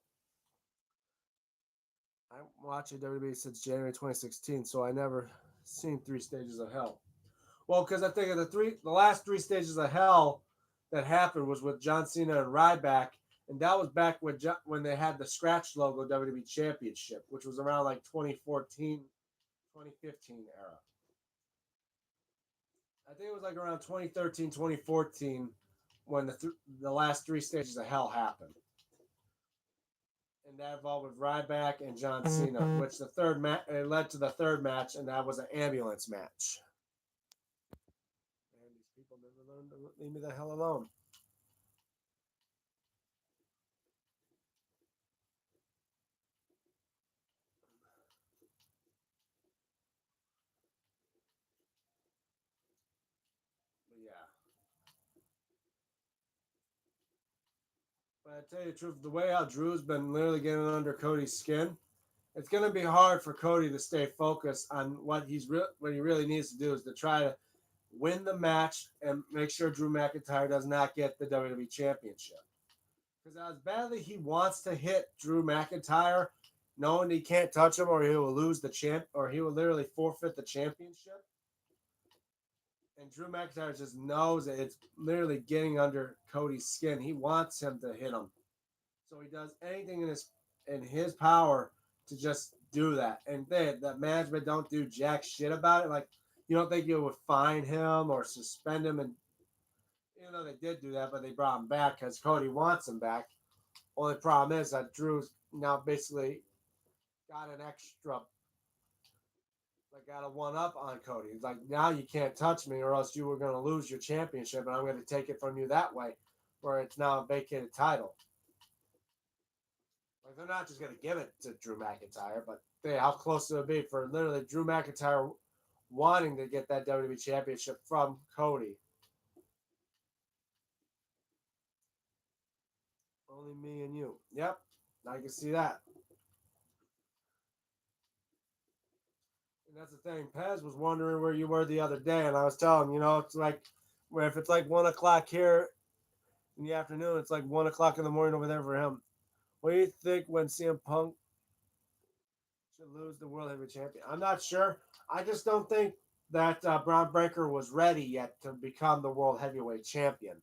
I'm watching WWE since January 2016, so I never seen 3 stages of hell. Well, because I think of the last 3 stages of hell that happened was with John Cena and Ryback, and that was back when they had the scratch logo WWE Championship, which was around like 2014, 2015 era. I think it was like around 2013, 2014 when the last 3 stages of hell happened. And that involved with Ryback and John Cena, which the third match it led to the third match, and that was an ambulance match. And these people never learn to leave me the hell alone. But yeah. But I tell you the truth, the way how Drew's been literally getting under Cody's skin, it's going to be hard for Cody to stay focused on what what he really needs to do is to try to win the match and make sure Drew McIntyre does not get the WWE Championship. Because as badly he wants to hit Drew McIntyre, knowing he can't touch him or he will lose the champ or he will literally forfeit the championship. And Drew McIntyre just knows that it's literally getting under Cody's skin. He wants him to hit him. So he does anything in his power to just do that. And that management don't do jack shit about it. Like you don't think you would fine him or suspend him, and you know they did do that, but they brought him back because Cody wants him back. Only problem is that Drew's now basically got an extra, like got a one up on Cody. He's like, now you can't touch me, or else you were going to lose your championship, and I'm going to take it from you that way, where it's now a vacated title. Like they're not just going to give it to Drew McIntyre, but how close it would be for literally Drew McIntyre wanting to get that WWE Championship from Cody. Only me and you. Yep, I can see that. And that's the thing. Pez was wondering where you were the other day, and I was telling him, it's like where if it's like 1 o'clock here in the afternoon, it's like 1 o'clock in the morning over there for him. What do you think when CM Punk should lose the World Heavyweight Champion? I'm not sure. I just don't think that Braun Breaker was ready yet to become the World Heavyweight Champion.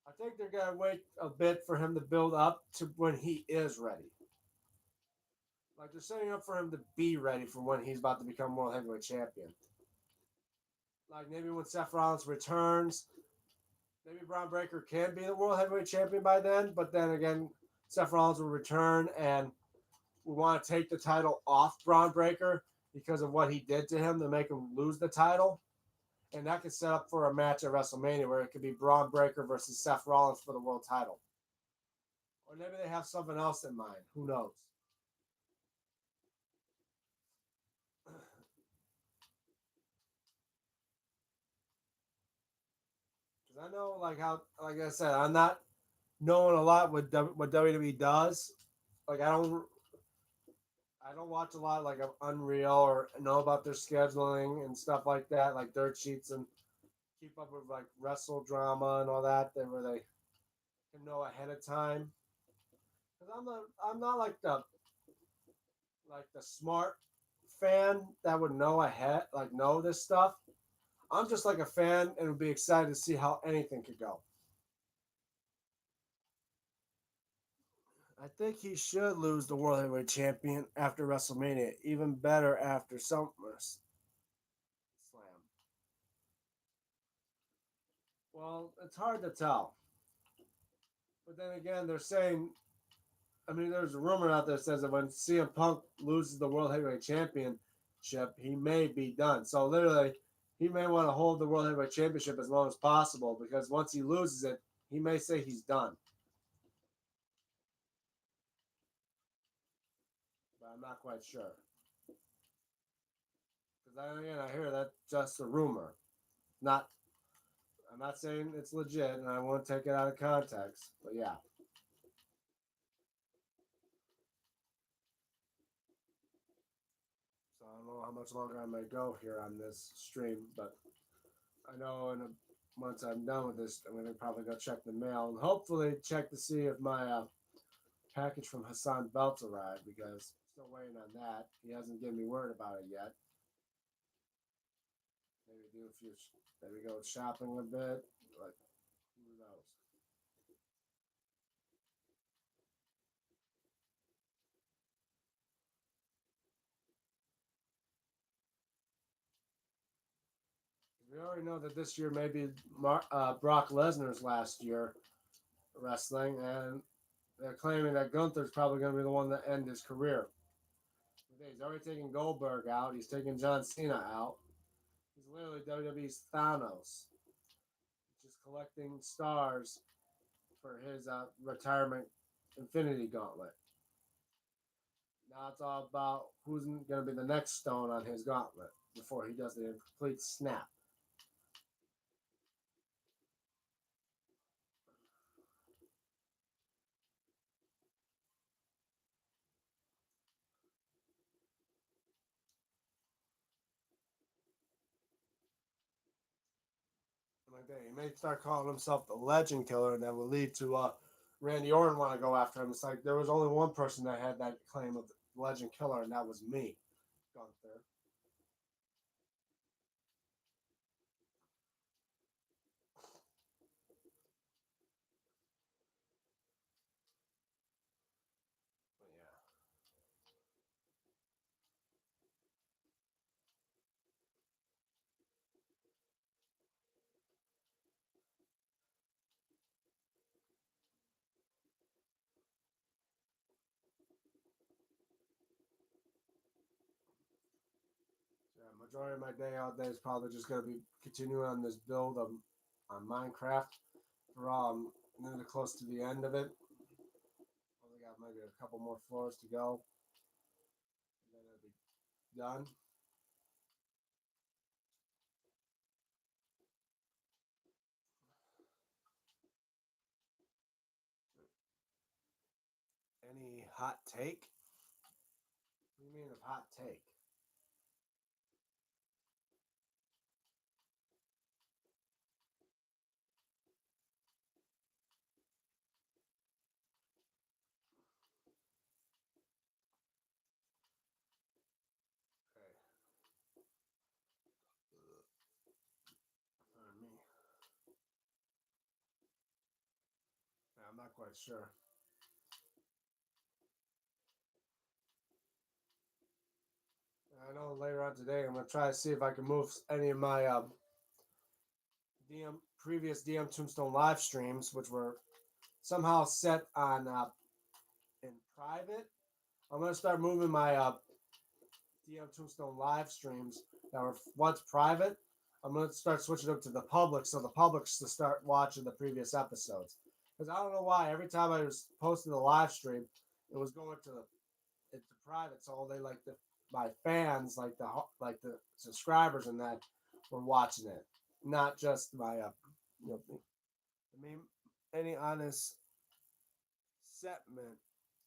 I think they're going to wait a bit for him to build up to when he is ready. Like they're setting up for him to be ready for when he's about to become World Heavyweight Champion. Like maybe when Seth Rollins returns, maybe Braun Breaker can be the World Heavyweight Champion by then. But then again, Seth Rollins will return, and we want to take the title off Braun Breaker because of what he did to him to make him lose the title. And that could set up for a match at WrestleMania where it could be Braun Breaker versus Seth Rollins for the world title. Or maybe they have something else in mind. Who knows? Because I know, like I said, I'm not knowing a lot what WWE does. Like I don't watch a lot like of Unreal or know about their scheduling and stuff like that, like dirt sheets and keep up with like wrestle drama and all that, where they can know ahead of time. Because I'm not like the smart fan that would know ahead, like know this stuff. I'm just like a fan and would be excited to see how anything could go. I think he should lose the World Heavyweight Champion after WrestleMania. Even better after SummerSlam. Well, it's hard to tell. But then again, they're saying, I mean, there's a rumor out there that says that when CM Punk loses the World Heavyweight Championship, he may be done. So literally, he may want to hold the World Heavyweight Championship as long as possible because once he loses it, he may say he's done. But I'm not quite sure. Because again, I hear that's just a rumor. Not, I'm not saying it's legit, and I won't take it out of context. But yeah. So I don't know how much longer I may go here on this stream, but I know once I'm done with this, I'm going to probably go check the mail and hopefully check to see if my package from Hassan Belts arrived because I'm still waiting on that. He hasn't given me word about it yet. Maybe do a few, maybe go shopping a bit. Like, who knows? We already know that this year may be Brock Lesnar's last year wrestling, and they're claiming that Gunther's probably going to be the one that end his career. He's already taken Goldberg out. He's taken John Cena out. He's literally WWE's Thanos, just collecting stars for his retirement Infinity Gauntlet. Now it's all about who's going to be the next stone on his gauntlet before he does the complete snap. Like that, he may start calling himself the Legend Killer, and that will lead to Randy Orton want to go after him. It's like there was only one person that had that claim of the Legend Killer, and that was me, Gunther. But yeah. Yeah, majority of my day all day is probably just gonna be continuing on this build of on Minecraft. For all I'm nearly close to the end of it. Only got maybe a couple more floors to go, and then it'll be done. Any hot take? What do you mean of hot take? Okay, pardon me. Yeah, I'm not quite sure. I know later on today I'm gonna try to see if I can move any of my DM previous DM Tombstone live streams, which were somehow set on in private. I'm gonna start moving my DM Tombstone live streams that were once private. I'm gonna start switching them to the public, so the public's to start watching the previous episodes. Because I don't know why every time I was posting the live stream, it was going to into private, so they like the my fans, like the subscribers and that were watching it, not just my you know, I mean, any honest sentiment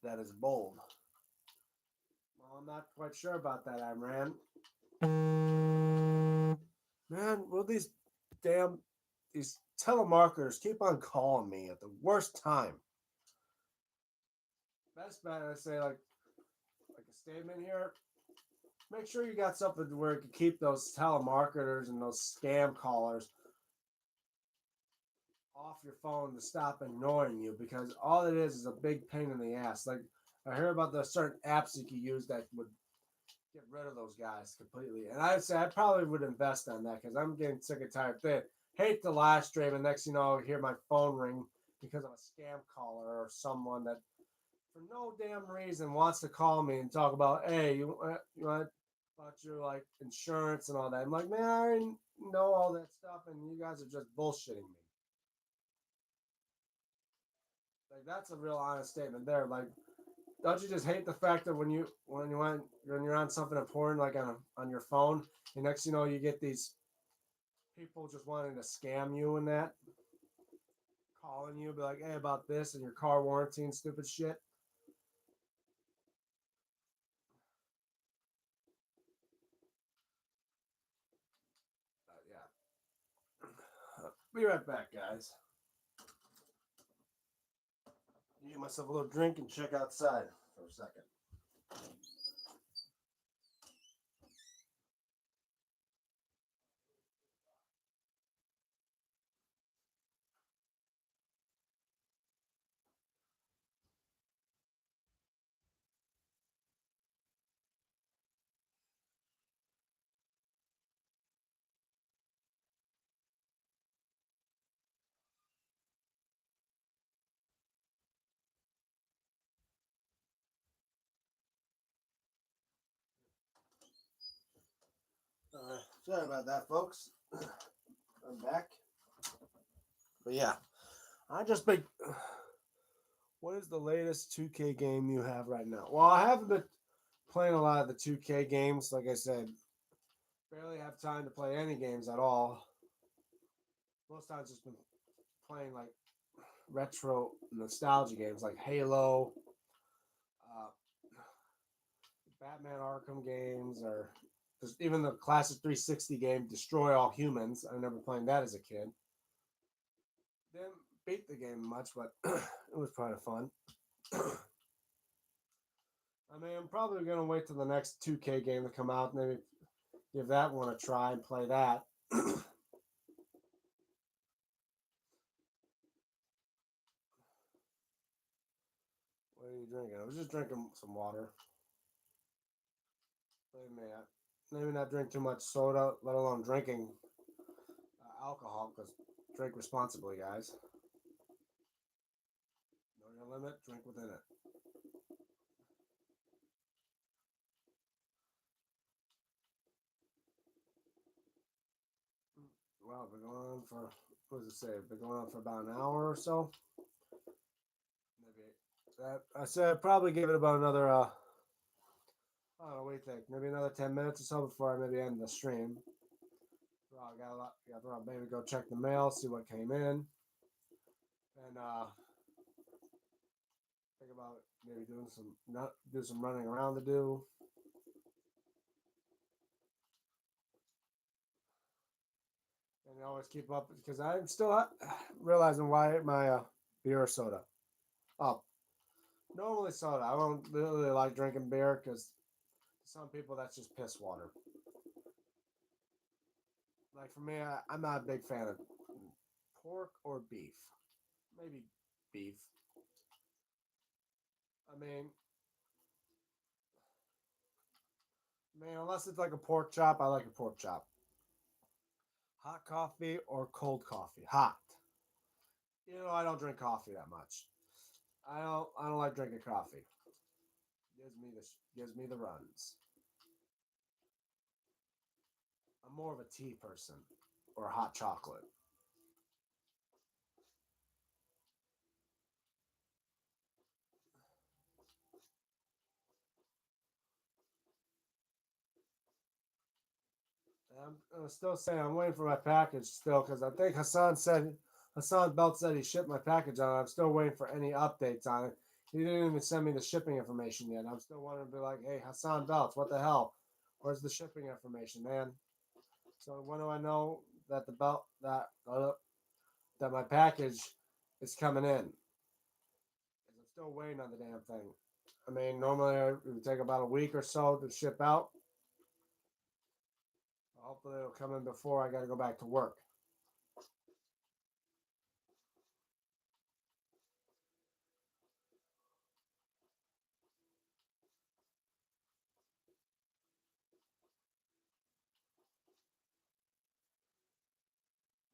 that is bold. Well, I'm not quite sure about that, Imran. Man, will damn these telemarketers keep on calling me at the worst time? best bet, I say like a statement here. Make sure you got something where you can keep those telemarketers and those scam callers off your phone to stop ignoring you because all it is a big pain in the ass. Like I hear about the certain apps you can use that would get rid of those guys completely. And I'd say I probably would invest on that because I'm getting sick and tired of it. Hate the live stream, and next you know, I hear my phone ring because of a scam caller or someone that, for no damn reason, wants to call me and talk about, hey, you want about your like insurance and all that. I'm like, man, I already know all that stuff, and you guys are just bullshitting me. Like that's a real honest statement there. Like, don't you just hate the fact that when you're on something important like on your phone, and next you know you get these people just wanting to scam you and that, calling you, be like, hey, about this and your car warranty and stupid shit. Yeah, be right back, guys. Get myself a little drink and check outside for a second. Sorry about that, folks. I'm back. But yeah, I just been. What is the latest 2K game you have right now? Well, I haven't been playing a lot of the 2K games. Like I said, barely have time to play any games at all. Most times, just been playing like retro nostalgia games like Halo, uh, Batman Arkham games, or just even the classic 360 game Destroy All Humans. I remember playing that as a kid. Didn't beat the game much, but it was kind of fun. I mean, I'm probably gonna wait till the next 2K game to come out, and maybe give that one a try and play that. What are you drinking? I was just drinking some water. Believe me, maybe not drink too much soda, let alone drinking alcohol. Because drink responsibly, guys. Know your limit. Drink within it. Well, we're going on for what does it say? We're going on for about an hour or so. Maybe that. I said I'd probably give it about another. I don't know. What do you think? Maybe another 10 minutes or so before I maybe end the stream. Well, I got a lot. Got to maybe go check the mail, see what came in, and think about maybe doing some not do some running around to do. And always keep up because I'm still realizing why my beer or soda. Oh, normally soda. I don't really like drinking beer because some people that's just piss water. Like for me, I'm not a big fan of pork or beef. Maybe beef. I mean, unless it's like a pork chop, I like a pork chop. Hot coffee or cold coffee? Hot. You know, I don't drink coffee that much. I don't like drinking coffee. Gives me the runs. I'm more of a tea person or hot chocolate. I'm still saying I'm waiting for my package still because I think Hassan Belt said he shipped my package on it. I'm still waiting for any updates on it. He didn't even send me the shipping information yet. I'm still wanting to be like, hey, Hassan Belts, what the hell? Where's the shipping information, man? So when do I know that the belt that my package is coming in? 'Cause I'm still waiting on the damn thing. I mean, normally it would take about a week or so to ship out. Hopefully, it'll come in before I got to go back to work.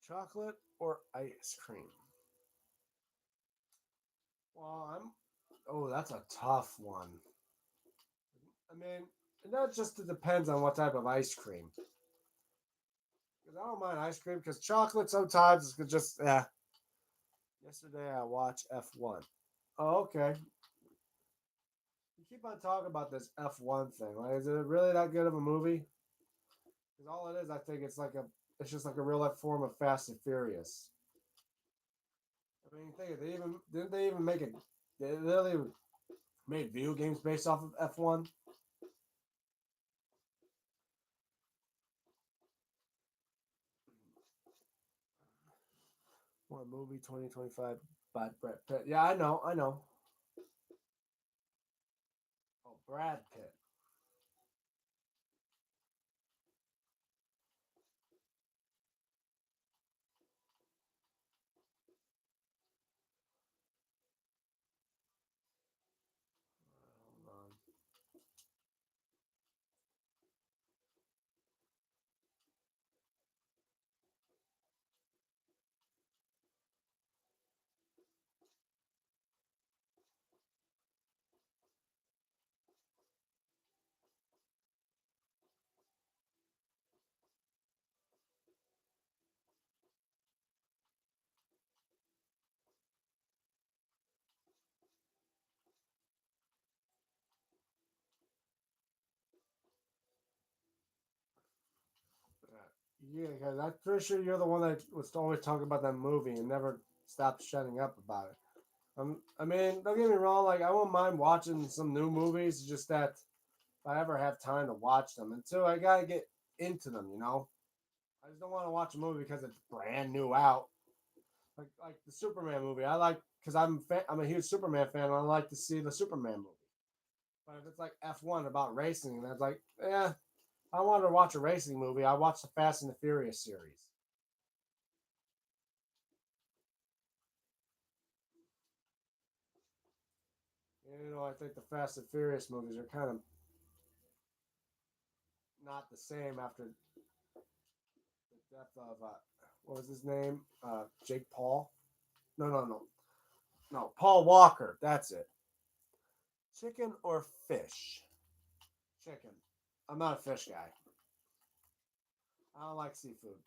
Chocolate or ice cream? Well, I'm. Oh, that's a tough one. I mean, that just depends on what type of ice cream. Because I don't mind ice cream. Because chocolate sometimes is just yeah. Yesterday I watched F1. Oh, okay. You keep on talking about this F1 thing. Like, is it really that good of a movie? Because all it is, I think it's just like a real life form of Fast and Furious. I mean, think they even didn't they even make it? They literally made video games based off of F1. What movie 2025 by Brad Pitt? Yeah, I know. Oh, Brad Pitt. Hold on. Yeah, because I'm pretty sure you're the one that was always talking about that movie and never stopped shutting up about it. I mean, don't get me wrong. Like, I won't mind watching some new movies. Just that if I ever have time to watch them, until I gotta get into them. I just don't want to watch a movie because it's brand new out. Like the Superman movie, I like because I'm a huge Superman fan. And I like to see the Superman movie. But if it's like F1 about racing, that's like, yeah, I wanted to watch a racing movie. I watched the Fast and the Furious series. I think the Fast and Furious movies are kind of not the same after the death of what was his name? Jake Paul. No, no, no, no. Paul Walker. That's it. Chicken or fish? Chicken. I'm not a fish guy. I don't like seafood.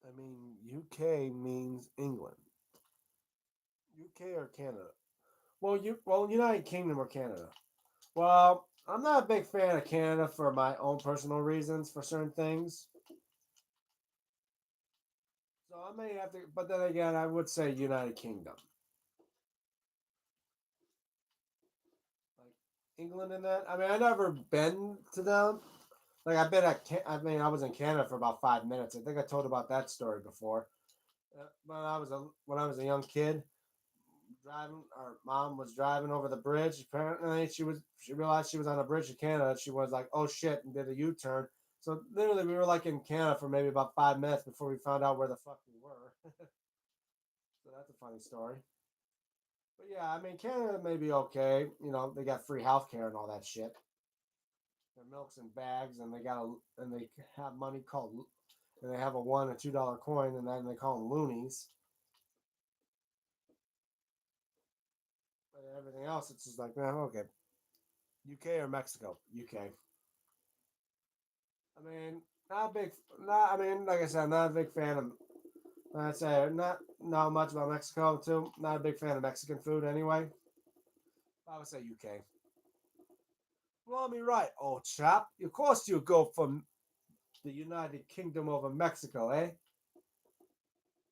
I mean, UK means England. UK or Canada? Well, United Kingdom or Canada. Well, I'm not a big fan of Canada for my own personal reasons for certain things. So I may have to, but then again, I would say United Kingdom, like England and that. I mean, I never been to them. Like I've been I mean, I was in Canada for about 5 minutes. I think I told about that story before. When I was a young kid, driving, our mom was driving over the bridge. Apparently, she realized she was on a bridge in Canada. She was like, "Oh shit!" and did a U turn. So literally, we were like in Canada for maybe about 5 minutes before we found out where the fuck we were. So that's a funny story. But yeah, I mean, Canada may be okay. They got free healthcare and all that shit. Their milk's in bags, and they have money called, and they have a $1 and $2 coin, and then they call them loonies. But everything else, it's just like, man, okay, UK or Mexico? UK. I mean, not a big, not. I mean, like I said, I'm not a big fan of. I'd say not know much about Mexico too. Not a big fan of Mexican food anyway. I would say UK. Blow me right, old chap. Of course you go from the United Kingdom over Mexico, eh?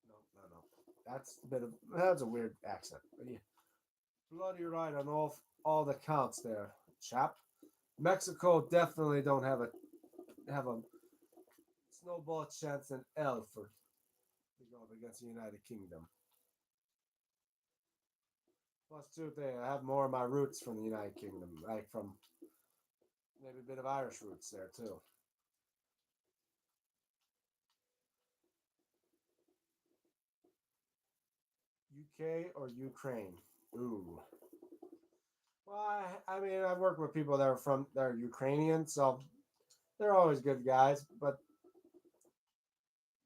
No, no, no. That's a weird accent. But yeah, bloody right on all the counts there, chap. Mexico definitely don't have a snowball chance in hell for go up against the United Kingdom. Plus, two thing, I have more of my roots from the United Kingdom, like from maybe a bit of Irish roots there too. UK or Ukraine? Ooh. Well, I mean, I've worked with people that are Ukrainian, so they're always good guys. But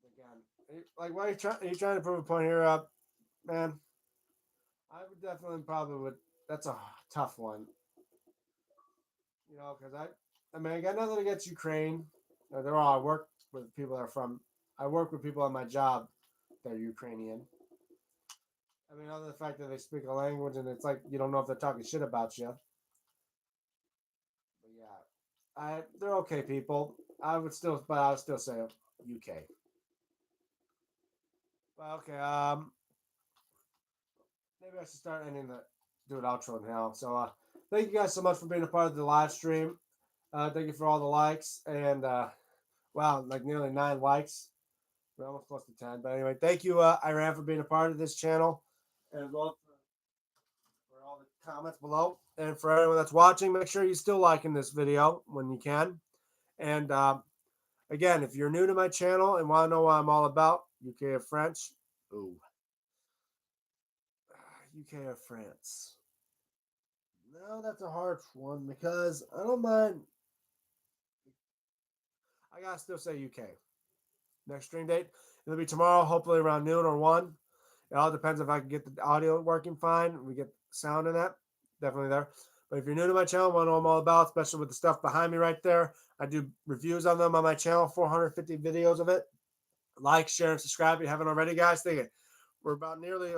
again, like, why are you trying to prove a point here, up, man? I would definitely probably would. That's a tough one, because I mean, I got nothing against Ukraine. They're all I work with people that are from. I work with people on my job that are Ukrainian. I mean, other than the fact that they speak a language and it's like you don't know if they're talking shit about you. But yeah, they're okay people. I would still say UK. But okay, maybe I should start ending the do an outro now. So thank you guys so much for being a part of the live stream. Thank you for all the likes and wow, like nearly 9 likes. We're almost close to 10. But anyway, thank you, Iran, for being a part of this channel, and as well for all the comments below. And for everyone that's watching, make sure you're still liking this video when you can. And again, if you're new to my channel and want to know what I'm all about, UK or French, ooh, UK or France. No, that's a hard one because I don't mind. I gotta still say UK. Next stream date, it'll be tomorrow, hopefully around noon or 1. It all depends if I can get the audio working fine. We get sound in that. Definitely there. But if you're new to my channel, want to know what I'm all about, especially with the stuff behind me right there, I do reviews on them on my channel, 450 videos of it. Like, share, and subscribe if you haven't already, guys. Thank you. We're about nearly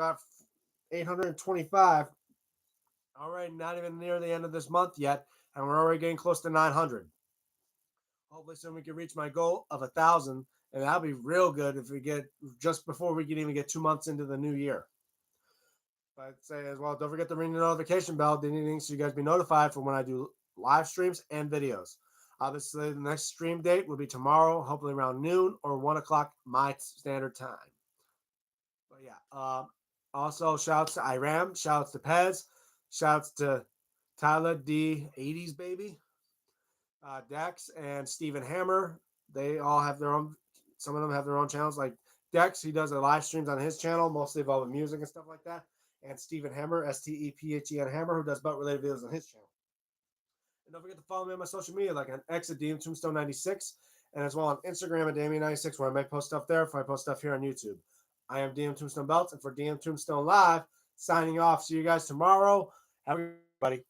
825. Already not even near the end of this month yet, and we're already getting close to 900. Hopefully soon we can reach my goal of 1,000, and that'll be real good if we get just before we can even get 2 months into the new year. But I'd say as well, don't forget to ring the notification bell, ding, so you guys be notified for when I do live streams and videos. Obviously, the next stream date will be tomorrow, hopefully around noon or 1 o'clock my standard time. But yeah, also shouts to Iram, shouts to Pez, shouts to Tyler D80s baby, Dex and Stephen Hammer. They all have their own. Some of them have their own channels. Like Dex, he does the live streams on his channel, mostly involving music and stuff like that. And Stephen Hammer, Stephen Hammer, who does butt related videos on his channel. And don't forget to follow me on my social media, like on X at DMTombstone96, and as well on Instagram at Damien96, where I might post stuff there if I post stuff here on YouTube. I am DM Tombstone Belts, and for DM Tombstone Live, signing off. See you guys tomorrow. Have a good day, buddy.